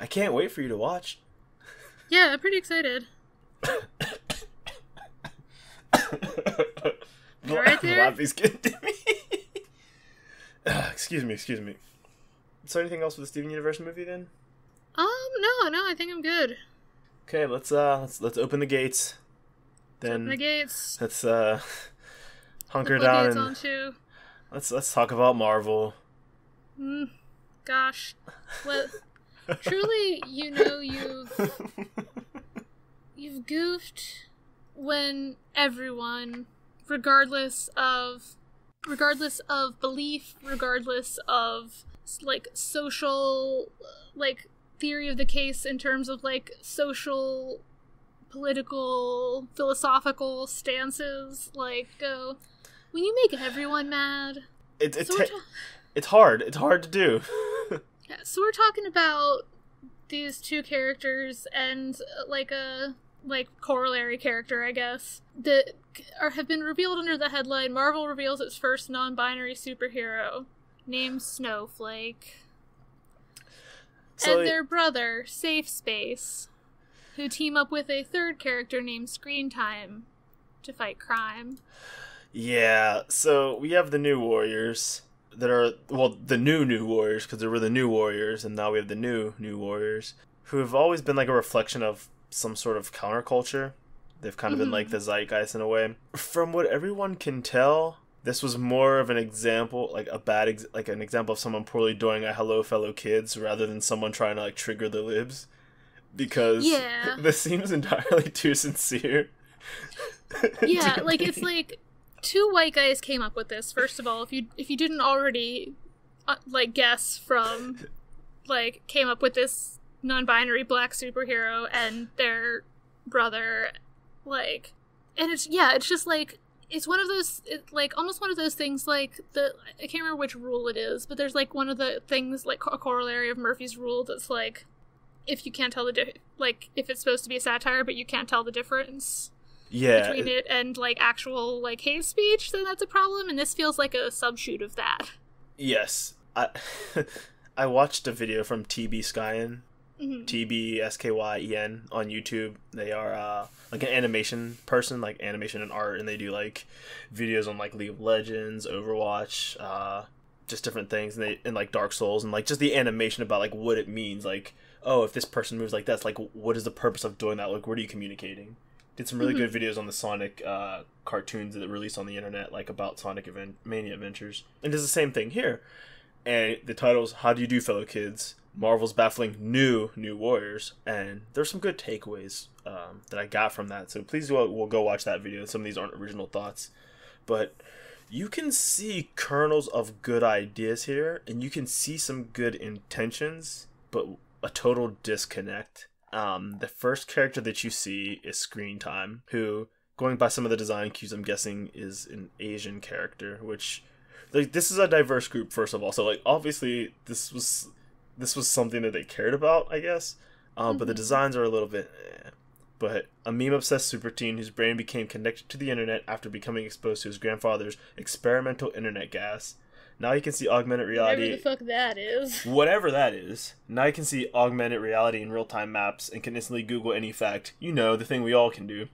I can't wait for you to watch. Yeah, I'm pretty excited. Right there? Lappy's getting to me. Excuse me. Is there anything else with the Steven Universe movie then? No, I think I'm good. Okay, let's open the gates. Then open the gates. Let's hunker down gates and on too. Let's talk about Marvel. Gosh, well, truly, you've goofed when everyone, regardless of belief, regardless of social theory of the case in terms of social, political, philosophical stances, go, when you make everyone mad, it's hard to do. Yeah, so we're talking about these two characters and a corollary character, I guess, that have been revealed under the headline Marvel reveals its first non-binary superhero named Snowflake. And their brother, Safe Space, who team up with a third character named Screen Time to fight crime. Yeah, so we have the New Warriors that are, the new Warriors, because there were the New Warriors, and now we have the new Warriors, who have always been a reflection of some sort of counterculture. They've kind of been the zeitgeist in a way. From what everyone can tell, this was more of an example, like a bad, like an example of someone poorly doing a hello fellow kids rather than someone trying to like trigger the libs, because this seems entirely too sincere. Yeah, like it's like two white guys came up with this. First of all, if you didn't already like guess from like came up with this non-binary black superhero and their brother, like, and it's just like it's one of those like almost one of those things like I can't remember which rule it is, but there's like one of the things like a corollary of Murphy's rule that's like if you can't tell like if it's supposed to be a satire but you can't tell the difference between it and like actual like hate speech, then that's a problem, and this feels like a subshoot of that. Yes. I watched a video from TB Skyen, TBSKYEN on YouTube. They are like an animation person, like animation and art, and they do like videos on like League of Legends, Overwatch, just different things, and like Dark Souls, and like just the animation about like what it means, like, oh, if this person moves like that, it's like, what is the purpose of doing that? Like, what are you communicating? Did some really good videos on the Sonic cartoons that released on the internet, like about Sonic Mania Adventures, and does the same thing here. And the title's How Do You Do, Fellow Kids? Marvel's baffling new warriors, and there's some good takeaways that I got from that. So please we'll go watch that video. Some of these aren't original thoughts, but you can see kernels of good ideas here, and you can see some good intentions, but a total disconnect. The first character that you see is Screen Time, who, going by some of the design cues, I'm guessing is an Asian character, which, like, this is a diverse group, first of all, so, like, obviously this was something that they cared about, I guess, but the designs are a little bit But a meme-obsessed super teen whose brain became connected to the internet after becoming exposed to his grandfather's experimental internet gas. Now you can see augmented reality... Whatever the fuck that is. Whatever that is. Now you can see augmented reality in real-time maps and can instantly Google any fact. You know, the thing we all can do.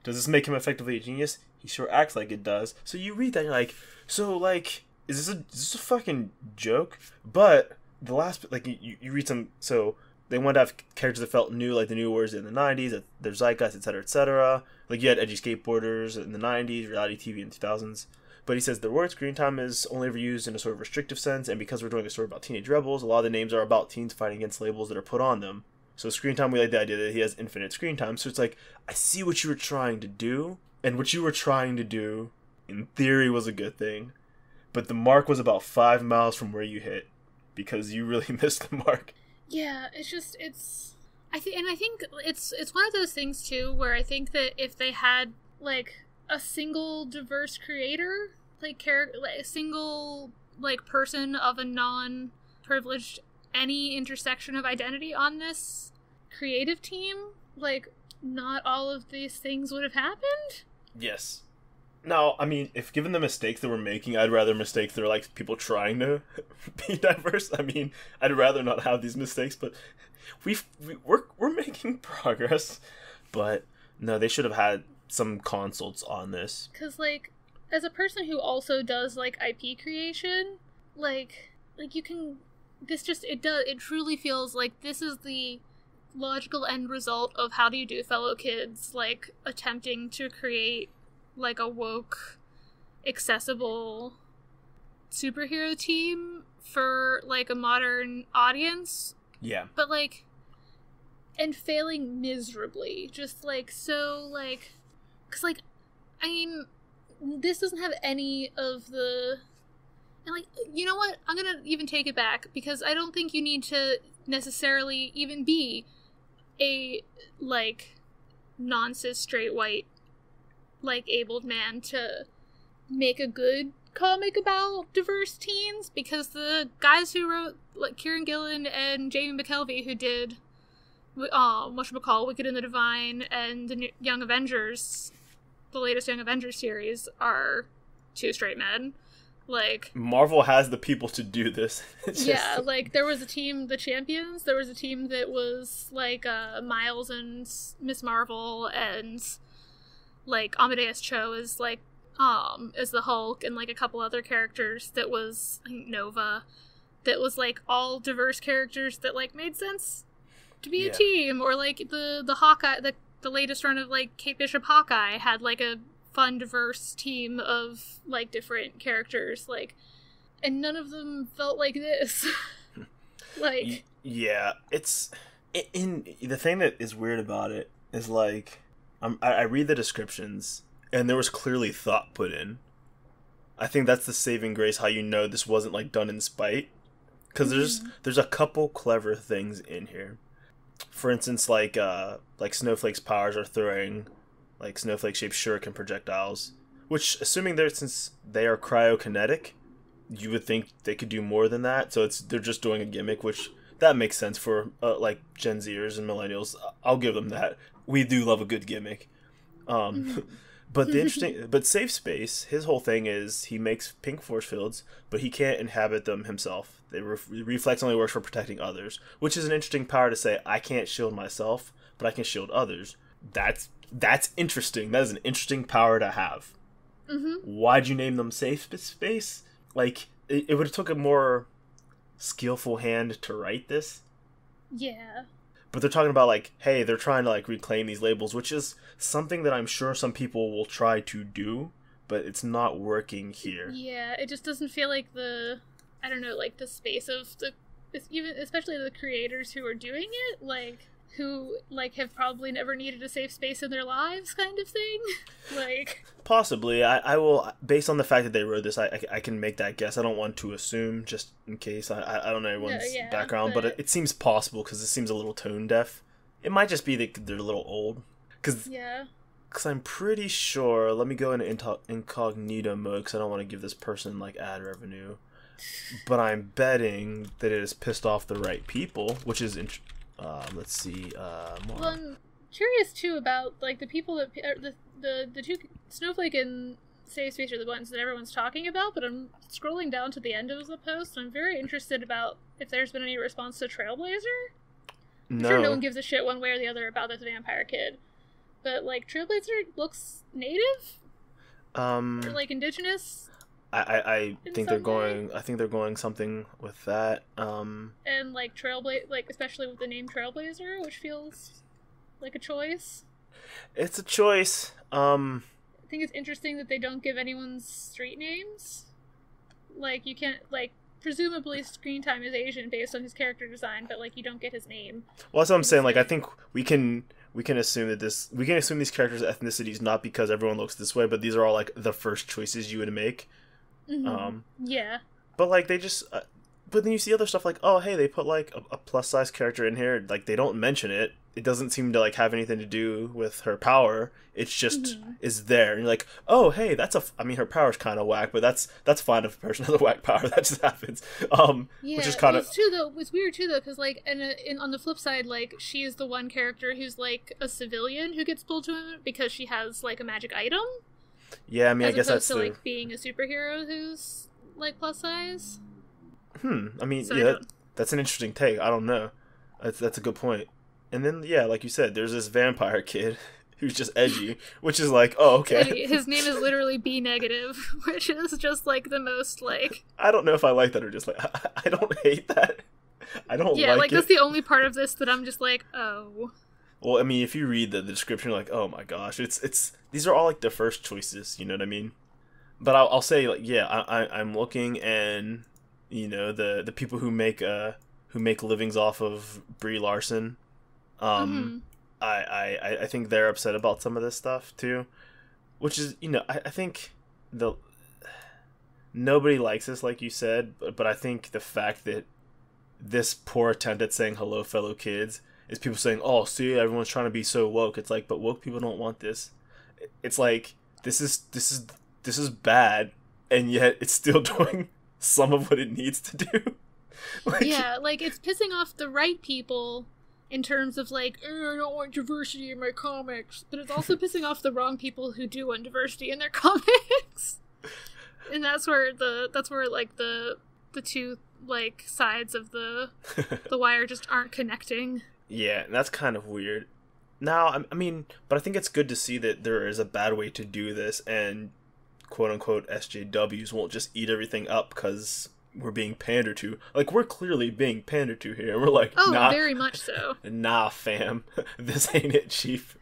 Does this make him effectively a genius? He sure acts like it does. So you read that and you're like, so, like, is this a fucking joke? But the last... Like, you read some... So they wanted to have characters that felt new, like the new words in the 90s, their zeitgeist, etc., etc. Like, you had edgy skateboarders in the 90s, reality TV in the 2000s. But he says the word Screen Time is only ever used in a sort of restrictive sense, and because we're doing a story about teenage rebels, a lot of the names are about teens fighting against labels that are put on them. So Screen Time, we like the idea that he has infinite screen time, so it's like, I see what you were trying to do, and what you were trying to do, in theory, was a good thing. But the mark was about 5 miles from where you hit, because you really missed the mark. Yeah, it's just, I think it's one of those things, too, where I think that if they had, like, a single diverse creator, like a single like person of a non-privileged any intersection of identity on this creative team, like not all of these things would have happened. Yes. Now, I mean, if given the mistakes that we're making, I'd rather mistake they're like people trying to be diverse. I mean, I'd rather not have these mistakes, but we're making progress. But no, they should have had some consults on this. 'Cause like, as a person who also does like IP creation, like you can, it truly feels like this is the logical end result of How Do You Do, Fellow Kids, like attempting to create like a woke, accessible superhero team for like a modern audience. Yeah. But like, and failing miserably, just like so like, 'cause like, I mean, this doesn't have any of the... And, like, you know what? I'm gonna even take it back, because I don't think you need to necessarily even be a, like, non-cis straight white, like, abled man to make a good comic about diverse teens, because the guys who wrote, like, Kieran Gillen and Jamie McKelvey, who did, whatchamacall, Wicked and the Divine, and the Young Avengers... The latest Young Avengers series are two straight men. Like, Marvel has the people to do this. Yeah, like there was a team, the Champions. There was a team that was like Miles and Miss Marvel, and like Amadeus Cho is like is the Hulk, and like a couple other characters that was, I think, Nova, that was like all diverse characters that like made sense to be a team, or like the Hawkeye, the latest run of, like, Kate Bishop Hawkeye had, like, a fun, diverse team of, like, different characters, like, and none of them felt like this. Like... Yeah, it's... the thing that is weird about it is, like, I read the descriptions, and there was clearly thought put in. I think that's the saving grace, how you know this wasn't, like, done in spite. Because there's a couple clever things in here. For instance, like Snowflake's powers are throwing, like, snowflake-shaped shuriken projectiles. Which, assuming since they are cryokinetic, you would think they could do more than that. So they're just doing a gimmick, which that makes sense for, like, Gen Zers and millennials. I'll give them that. We do love a good gimmick. But but Safe Space, his whole thing is he makes pink force fields, but he can't inhabit them himself. Reflex only works for protecting others, which is an interesting power to say, I can't shield myself, but I can shield others. That's interesting. That is an interesting power to have. Why'd you name them Safe Space? Like, it would have took a more skillful hand to write this. Yeah. But they're talking about, like, hey, they're trying to, like, reclaim these labels, which is something that I'm sure some people will try to do, but it's not working here. Yeah, it just doesn't feel like the space of even especially the creators who are doing it, like, who, like, have probably never needed a safe space in their lives, kind of thing. Like, possibly. I will, based on the fact that they wrote this, I can make that guess. I don't want to assume, just in case. I don't know everyone's background, but it seems possible, because it seems a little tone deaf. It might just be that they're a little old. Because I'm pretty sure, let me go into incognito mode, because I don't want to give this person, like, ad revenue. But I'm betting that it has pissed off the right people, which is let's see. Well, I'm curious too about, like, the people that the two Snowflake and Safe Space are the ones that everyone's talking about. But I'm scrolling down to the end of the post, and I'm very interested about if there's been any response to Trailblazer. I'm sure no one gives a shit one way or the other about this vampire kid, but, like, Trailblazer looks native, or, like, indigenous. I think they're going. I think they're going something with that. And, like, like, especially with the name Trailblazer, which feels like a choice. It's a choice. I think it's interesting that they don't give anyone's street names. Like, you can't, like, presumably screen time is Asian based on his character design, but, like, you don't get his name. Well, that's what I'm saying. Like, I think we can assume that these characters' ethnicities not because everyone looks this way, but these are all, like, the first choices you would make. Yeah. But, like, they just... but then you see other stuff like, oh, hey, they put, like, a plus-size character in here. Like, they don't mention it. It doesn't seem to, like, have anything to do with her power. It's just is there. And you're like, oh, hey, I mean, her power's kind of whack, but that's fine if a person has a whack power. That just happens. Which is kind of... It's weird, too, though, because, like, on the flip side, like, she is the one character who's, like, a civilian who gets pulled to him because she has, like, a magic item. Yeah, I mean, I guess that's to, like, being a superhero who's, like, plus size. I mean, so that's an interesting take. I don't know. That's a good point. And then, yeah, like you said, there's this vampire kid who's just edgy, which is like, oh, okay. His name is literally B negative, which is just, like, the most, like... I don't know if I like that or just, like, I don't hate that. I don't like it. Yeah, like, that's the only part of this that I'm just like, oh... Well, I mean, if you read the description, you're like, oh my gosh, it's these are all, like, the first choices, you know what I mean? But I'll say, like, yeah, I'm looking, and, you know, the people who make livings off of Brie Larson, I think they're upset about some of this stuff too, which is, you know, I think nobody likes this, like you said, but I think the fact that this poor attempt at saying hello, fellow kids, is people saying, oh, see, everyone's trying to be so woke. It's like, but woke people don't want this. It's like, this is bad, and yet it's still doing some of what it needs to do. Like, yeah, like, it's pissing off the right people in terms of, like, I don't want diversity in my comics, but it's also pissing off the wrong people who do want diversity in their comics. And that's where like the two, like, sides of the wire just aren't connecting. Yeah, and that's kind of weird. Now, I mean, but I think it's good to see that there is a bad way to do this, and quote-unquote SJWs won't just eat everything up because we're being pandered to. Like, we're clearly being pandered to here. We're like, oh, nah, very much so. Nah, fam. This ain't it, chief.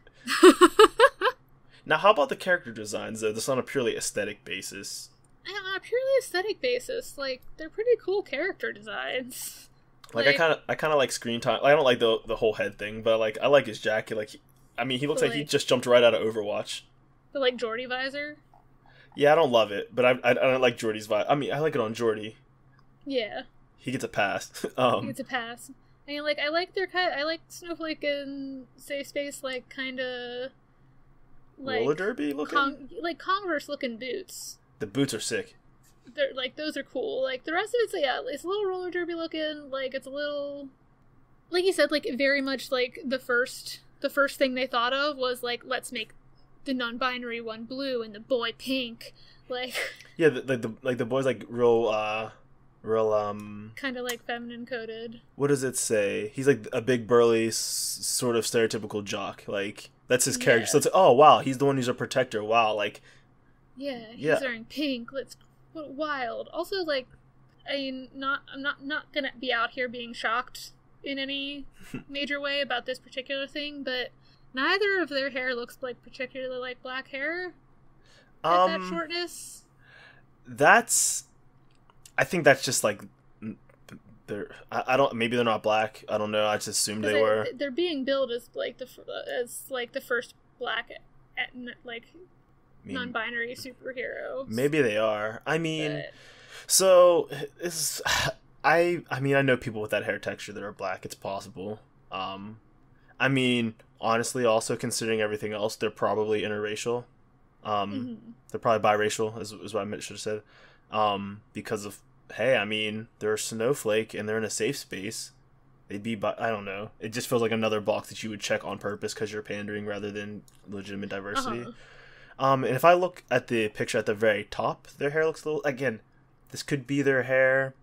Now, how about the character designs, though? This on a purely aesthetic basis. On a purely aesthetic basis, like, they're pretty cool character designs. Like I kind of like screen time. Like, I don't like the whole head thing, but like I like his jacket. Like, he looks like he just jumped right out of Overwatch. The like Geordie visor. Yeah, I don't love it, but I don't like Geordie's vibe. I mean, I like it on Geordie. Yeah. He gets a pass. He gets a pass. I mean, like, I like Snowflake and Safe Space, like, kind of like roller derby looking, like Converse looking boots. The boots are sick. They're like, those are cool. Like, the rest of it's, yeah, it's a little roller derby looking. Like, it's a little, like you said, like, very much like the first thing they thought of was like, let's make the non-binary one blue and the boy pink. Like, yeah, the boy's like real kind of like feminine coded. What does it say? He's like a big burly sort of stereotypical jock. Like, that's his character. Yeah. So it's, oh wow, he's the one who's a protector. Wow, like, yeah, he's wearing pink. What wild. Also, like, I mean, I'm not gonna be out here being shocked in any major way about this particular thing, but neither of their hair looks like particularly like black hair at that shortness. I think that's just like maybe they're not black. I don't know. I just assumed they were. They're being billed as like the first black non-binary superhero. Maybe they are. I mean, so this. I mean, I know people with that hair texture that are black. It's possible. I mean, honestly, also considering everything else, they're probably interracial. They're probably biracial, is what I should have said. Because of, hey, I mean, they're a Snowflake and they're in a safe space. They'd be, I don't know. It just feels like another box that you would check on purpose because you're pandering rather than legitimate diversity. And if I look at the picture at the very top, their hair looks a little, again, this could be their hair.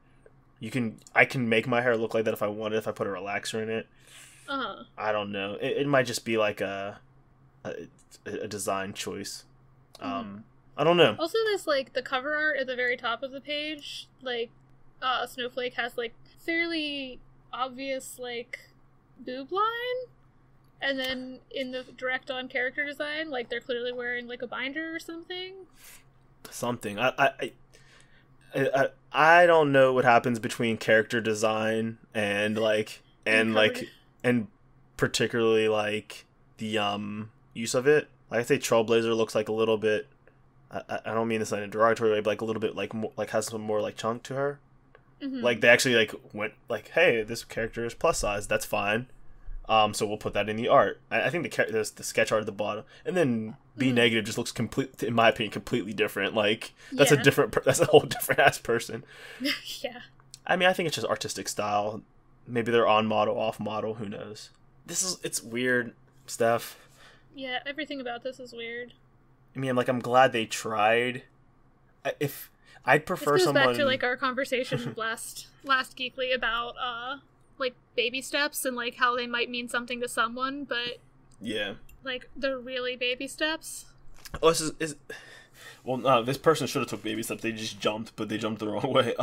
I can make my hair look like that if I wanted, if I put a relaxer in it. I don't know. It might just be like a design choice. I don't know. Also, there's like the cover art at the very top of the page. Like, Snowflake has like fairly obvious like boob line, and then in the direct on character design, like they're clearly wearing like a binder or something. I don't know what happens between character design and particularly like the use of it. Like, I say Trailblazer looks like a little bit. I don't mean this in a derogatory way, but like a little bit like has some more like chunk to her. Like they actually like went like, hey, this character is plus size. That's fine. So we'll put that in the art. I think there's the sketch art at the bottom, and then B negative just looks in my opinion, completely different. Like that's a whole different ass person. Yeah. I mean, I think it's just artistic style. Maybe they're on model, off model. Who knows? It's weird, Steph. Yeah, everything about this is weird. I mean, like, I'm glad they tried. If I'd prefer this goes someone back to like our conversation last Geekly about like baby steps and like how they might mean something to someone, but yeah, like they're really baby steps. Oh, well, no, this person should have took baby steps. They just jumped, but they jumped the wrong way.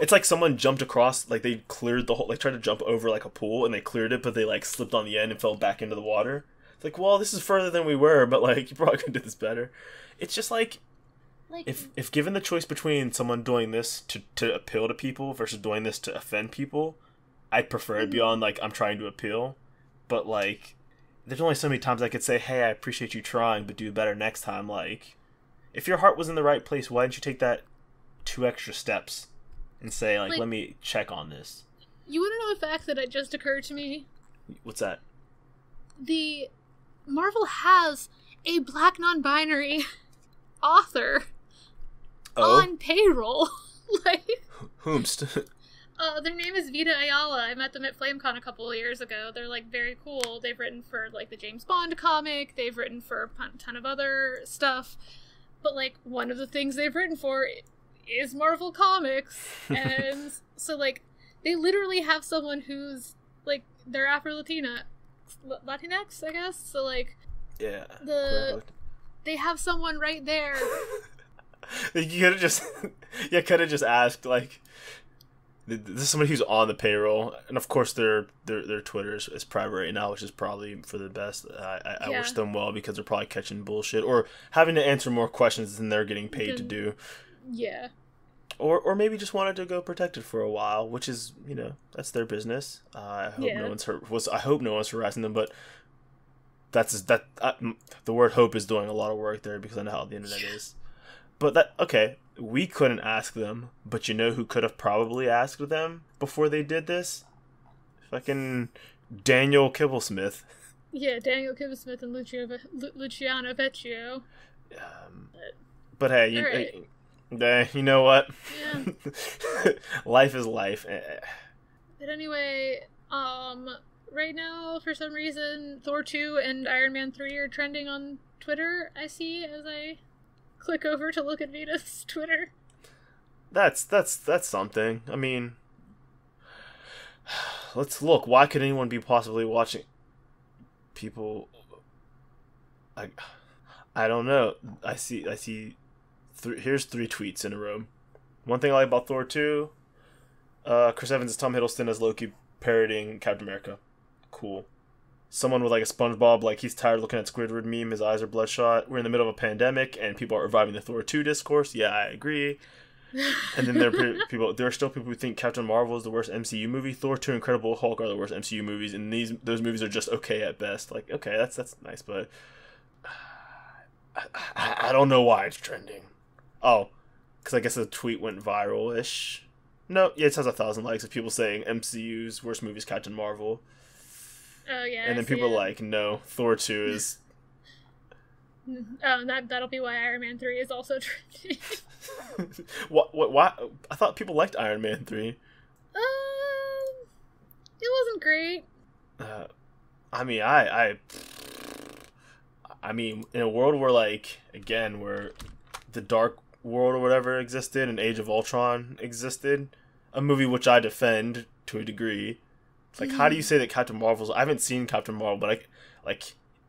It's like someone jumped across, like they cleared the whole, like tried to jump over like a pool and they cleared it, but they like slipped on the end and fell back into the water. It's like, well, this is further than we were, but like you probably could do this better. It's just like if given the choice between someone doing this to appeal to people versus doing this to offend people, I'd prefer it beyond like I'm trying to appeal. But like, there's only so many times I could say, hey, I appreciate you trying, but do better next time. Like, if your heart was in the right place, why didn't you take that 2 extra steps and say, like, let me check on this? You want to know a fact that just occurred to me? What's that? The Marvel has a black non-binary author on payroll. Like, Homestuck. Their name is Vita Ayala. I met them at FlameCon a couple of years ago. They're, like, very cool. They've written for, like, the James Bond comic. They've written for a ton of other stuff. But, like, one of the things they've written for is Marvel Comics. And so, like, they literally have someone who's, like, they're Afro-Latinx, I guess? So, like, yeah, they have someone right there. You could have just asked, like, this is somebody who's on the payroll, and of course their Twitter is private right now, which is probably for the best. I wish them well, because they're probably catching bullshit or having to answer more questions than they're getting paid to do. Yeah. Or maybe just wanted to go protected for a while, which is, that's their business. I hope no one's harassing them, but the word hope is doing a lot of work there, because I know how the internet is. But we couldn't ask them, but you know who could have probably asked them before they did this? Fucking Daniel Kibblesmith. Yeah, Daniel Kibblesmith and Luciano Vecchio. But hey, you know what? Yeah. Life is life. But anyway, right now, for some reason, Thor 2 and Iron Man 3 are trending on Twitter, I see, as I click over to look at Vita's Twitter. That's something. I mean, let's look. Why could anyone be possibly watching? People, I don't know. I see. Here's 3 tweets in a row. One thing I like about Thor 2, Chris Evans and Tom Hiddleston as Loki parodying Captain America. Cool. Someone with like a SpongeBob, he's tired of looking at Squidward meme, his eyes are bloodshot. We're in the middle of a pandemic and people are reviving the Thor 2 discourse. Yeah, I agree. And then there are still people who think Captain Marvel is the worst MCU movie. Thor 2 and Incredible Hulk are the worst MCU movies, and those movies are just okay at best. Okay, that's nice, but I don't know why it's trending. Oh, because I guess the tweet went viral-ish. No, yeah, it has 1,000 likes of people saying MCU's worst movie is Captain Marvel. Oh, yeah. And then people are like, no, Thor 2 is... That'll be why Iron Man 3 is also trending. What? Why? I thought people liked Iron Man 3. It wasn't great. I mean, in a world where, where the Dark World or whatever existed and Age of Ultron existed, a movie which I defend to a degree, how do you say that Captain Marvel's... I haven't seen Captain Marvel, but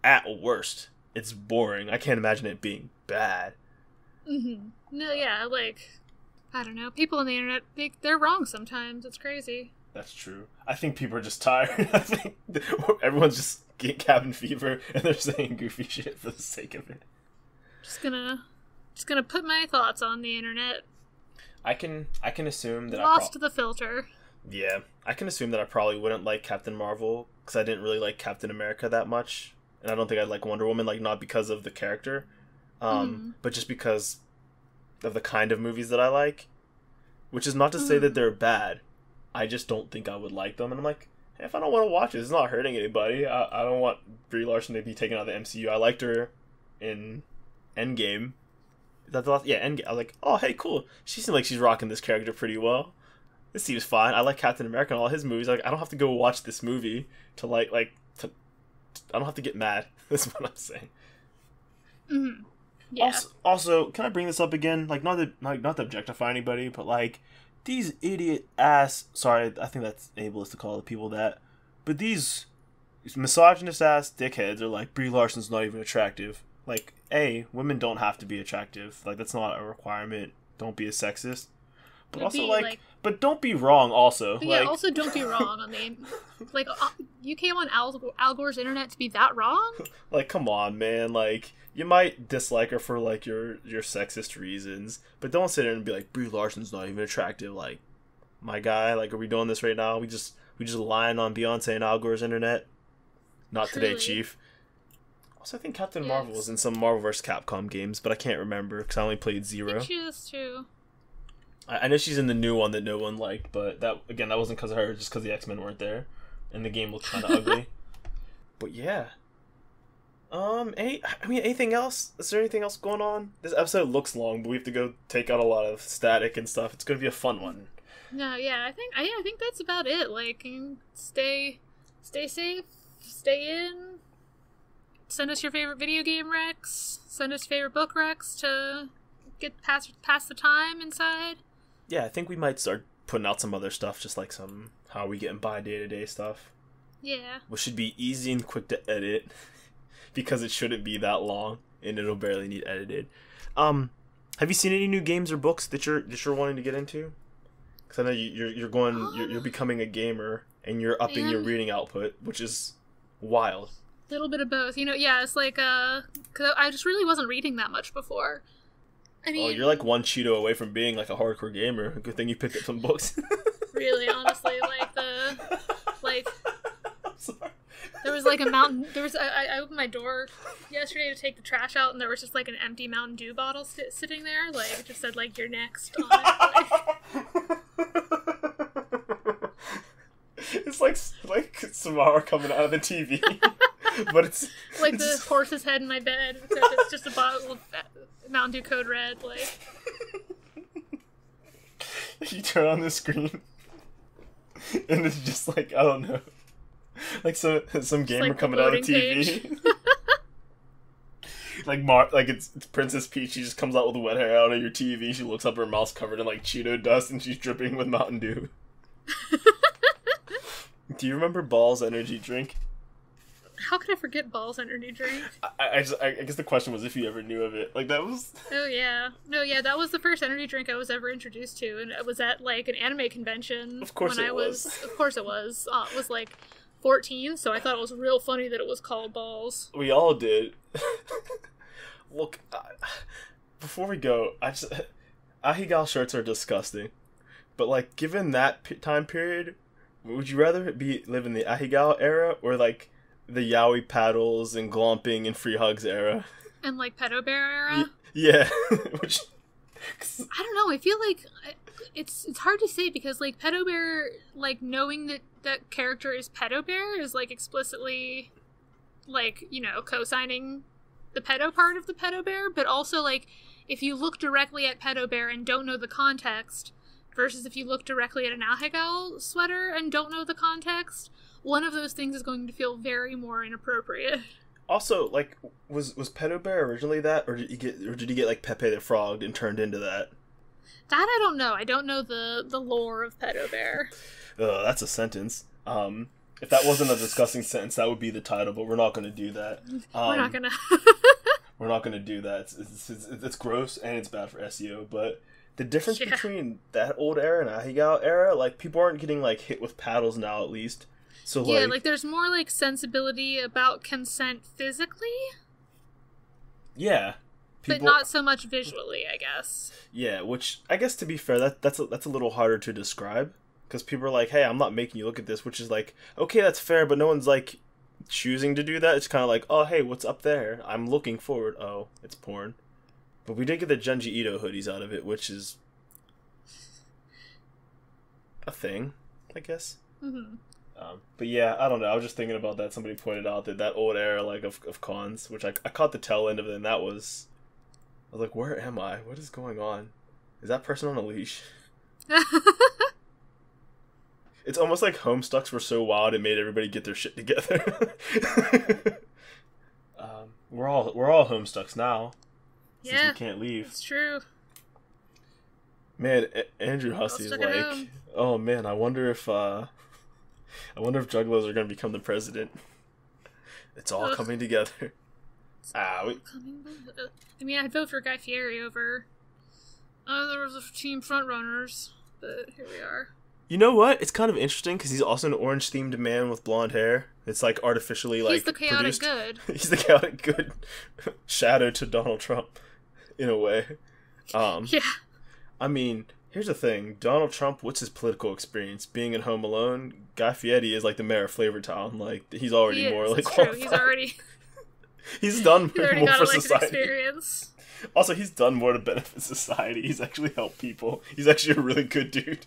at worst, it's boring. I can't imagine it being bad. Mm-hmm. No, yeah, I don't know. People on the internet, they're wrong sometimes. It's crazy. That's true. I think people are just tired. I think everyone's just getting cabin fever and they're saying goofy shit for the sake of it. Just gonna put my thoughts on the internet. I can assume that lost the filter. Yeah, I can assume that I probably wouldn't like Captain Marvel because I didn't really like Captain America that much, and I don't think I'd like Wonder Woman, not because of the character, but just because of the kind of movies that I like. Which is not to say that they're bad. I just don't think I would like them, and I'm like, hey, if I don't want to watch it, it's not hurting anybody. I don't want Brie Larson to be taken out of the MCU. I liked her in Endgame. Endgame. I was like, oh, hey, cool. She seems like she's rocking this character pretty well. This seems fine. I like Captain America and all his movies. I don't have to go watch this movie to I don't have to get mad. That's what I'm saying. Mm-hmm. Yeah. Also, can I bring this up again? Not to objectify anybody, but these idiot ass. Sorry, I think that's ableist to call the people that. But these misogynist ass dickheads are like, Brie Larson's not even attractive. Women don't have to be attractive. That's not a requirement. Don't be a sexist. But also, but don't be wrong also. Yeah, also don't be wrong on the... you came on Al Gore's internet to be that wrong? Come on, man. You might dislike her for, your sexist reasons, but don't sit there and be like, Brie Larson's not even attractive. My guy, are we doing this right now? We just lying on Beyonce and Al Gore's internet? Not Truly. Today, Chief. Also, I think Captain Marvel was in some Marvel vs. Capcom games, but I can't remember because I only played Zero. I think she is too. I know she's in the new one that no one liked, but that wasn't because of her, just because the X-Men weren't there, and the game looked kind of ugly. But yeah. Anything else? Is there anything else going on? This episode looks long, but we have to go take out a lot of static and stuff. It's going to be a fun one. No, yeah, I think that's about it. Stay safe, stay in. Send us your favorite video game recs. Send us favorite book recs to get past the time inside. Yeah, I think we might start putting out some other stuff, just some how are we getting by day-to-day stuff. Yeah. Which should be easy and quick to edit, because it shouldn't be that long, and it'll barely need edited. Have you seen any new games or books that you're wanting to get into? Because I know you're becoming a gamer, and you're upping your reading output, which is wild. A little bit of both. Yeah, it's like, cause I just really wasn't reading that much before. I mean... you're like one Cheeto away from being like a hardcore gamer. Good thing you picked up some books. Really, honestly, I'm sorry. There was like a mountain. I opened my door yesterday to take the trash out, and there was just like an empty Mountain Dew bottle sitting there. Like it just said like "You're next" on it. It's like Samara coming out of the TV, but it's like the horse's head in my bed, except it's just a bottle of Mountain Dew Code Red. Like you turn on the screen, and it's just like I don't know. Like some gamer like coming out of TV. like it's Princess Peach. She just comes out with wet hair out of your TV. She looks up, her mouth's covered in like Cheeto dust, and she's dripping with Mountain Dew. Do you remember Ball's energy drink? How could I forget Ball's energy drink? I guess the question was if you ever knew of it. Like that was. Oh yeah, no yeah, that was the first energy drink I was ever introduced to, and it was at like an anime convention. Of course it was. Of course it was. It was like 14, so I thought it was real funny that it was called Balls. We all did. Look, before we go, Ahigal shirts are disgusting. But, like, given that time period, would you rather live in the Ahigal era or, like, the yaoi paddles and glomping and free hugs era? And, like, Pedo Bear era? Yeah. I don't know, I feel like... It's hard to say because, like, Pedo Bear, like, knowing that character is Pedo Bear is, like, explicitly, like, co-signing the pedo part of the Pedo Bear, but also, like, if you look directly at Pedo Bear and don't know the context, versus if you look directly at an Ahigal sweater and don't know the context, one of those things is going to feel very more inappropriate. Also, like, was Pedo Bear originally that, or did he get like Pepe the Frog and turned into that? That I don't know. I don't know the lore of Pedo Bear. That's a sentence. If that wasn't a disgusting sentence, that would be the title, but we're not going to do that. We're not going to. We're not going to do that. It's gross and it's bad for SEO, but the difference between that old era and Ahigal era, like, people aren't getting, like, hit with paddles now, at least. So, yeah, like there's more, like, sensibility about consent physically. Yeah. But not so much visually, I guess. Yeah, which, I guess, to be fair, that's a little harder to describe. Because people are like, hey, I'm not making you look at this, which is like, okay, that's fair, but no one's, like, choosing to do that. It's kind of like, oh, hey, what's up there? I'm looking forward. Oh, it's porn. But we did get the Junji Ito hoodies out of it, which is a thing, I guess. Mm-hmm. But yeah, I don't know. I was just thinking about that. Somebody pointed out that old era, like, of cons, which I caught the tail end of it, and I was like, where am I? What is going on? Is that person on a leash? It's almost like Homestucks were so wild it made everybody get their shit together. We're all Homestucks now. Since we can't leave. It's true. Man, Andrew Hussey is like, oh man, I wonder if Juggalos are going to become the president. It's all coming together. I mean, I'd vote for Guy Fieri over. There was a team frontrunners, but here we are. You know what? It's kind of interesting because he's also an orange-themed man with blonde hair. It's like artificially like. He's the chaotic produced. good. He's the chaotic good shadow to Donald Trump, in a way. Yeah. I mean, here's the thing: Donald Trump, what's his political experience? Being in Home Alone, Guy Fieri is like the mayor of Flavortown. Like he's already more like qualified. He's already. He's done more got for society. Experience. Also, he's done more to benefit society. He's actually helped people. He's actually a really good dude.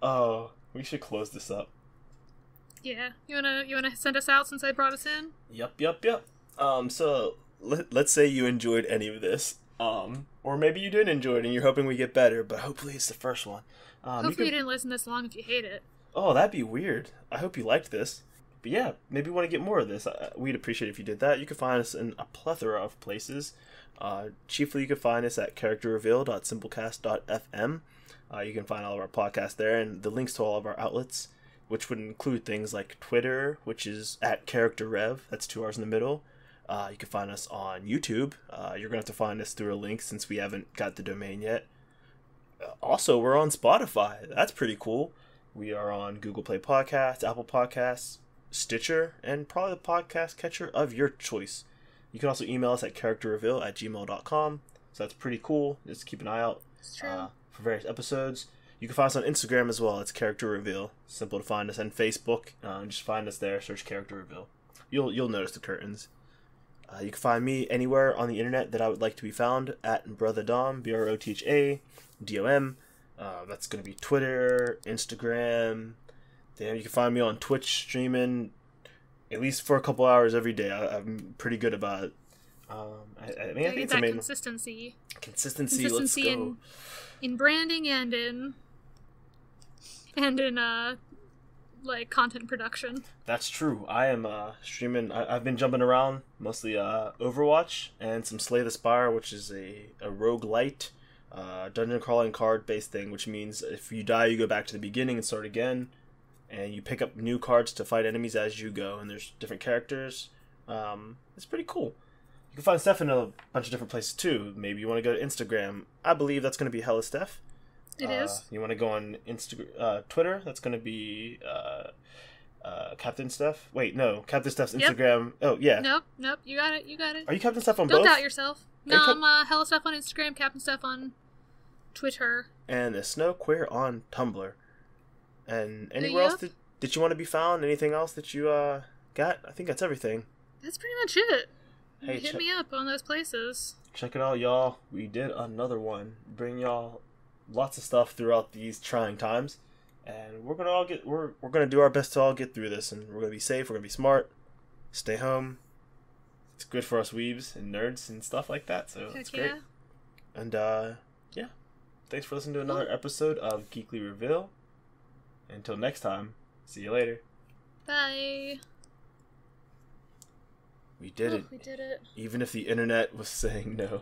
Oh, we should close this up. Yeah, you wanna send us out since I brought us in? Yep. So let's say you enjoyed any of this, or maybe you didn't enjoy it and you're hoping we get better, but hopefully it's the first one. Hopefully you didn't listen this long if you hate it. Oh, that'd be weird. I hope you liked this. But yeah, maybe you want to get more of this. We'd appreciate if you did that. You can find us in a plethora of places. Chiefly, you can find us at characterreveal.simplecast.fm. You can find all of our podcasts there and the links to all of our outlets, which would include things like Twitter, which is at characterrev. That's 2 R's in the middle. You can find us on YouTube. You're going to have to find us through a link since we haven't got the domain yet. Also, we're on Spotify. That's pretty cool. We are on Google Play Podcasts, Apple Podcasts, Stitcher, and probably the podcast catcher of your choice. You can also email us at characterreveal@gmail.com. So that's pretty cool. Just keep an eye out for various episodes. You can find us on Instagram as well. It's Character Reveal. Simple to find us. And Facebook. Just find us there. Search Character Reveal. You'll notice the curtains. You can find me anywhere on the internet that I would like to be found at Brother Dom, BROTHADOM. That's going to be Twitter, Instagram. Damn, you can find me on Twitch streaming at least for a couple hours every day. I'm pretty good about it. I think it's amazing. Consistency. Let's go. In branding and in like content production. That's true. I am streaming. I've been jumping around, mostly Overwatch and some Slay the Spire, which is a roguelite dungeon crawling card based thing, which means if you die, you go back to the beginning and start again, and you pick up new cards to fight enemies as you go. And there's different characters. It's pretty cool. You can find Steph in a bunch of different places too. Maybe you want to go to Instagram. I believe that's going to be Hella Steph. It is. You want to go on Twitter? That's going to be Captain Steph. Wait, no, Captain Steph's Instagram. Yep. Oh yeah. Nope. You got it. Are you Captain Steph on both? both? Don't doubt yourself. No, I'm Hella Steph on Instagram, Captain Steph on Twitter, and the Snow Queer on Tumblr. And anywhere else that you want to be found? Anything else that you got? I think that's everything. That's pretty much it. Hey, hit me up on those places. Check it out, y'all. We did another one. Bring y'all lots of stuff throughout these trying times, and we're gonna do our best to all get through this, and we're gonna be safe. We're gonna be smart. Stay home. It's good for us weebs and nerds and stuff like that. So it's great. Yeah. And yeah, thanks for listening to another episode of Geekly Reveal. Until next time, see you later. Bye. We did it. We did it. Even if the internet was saying no.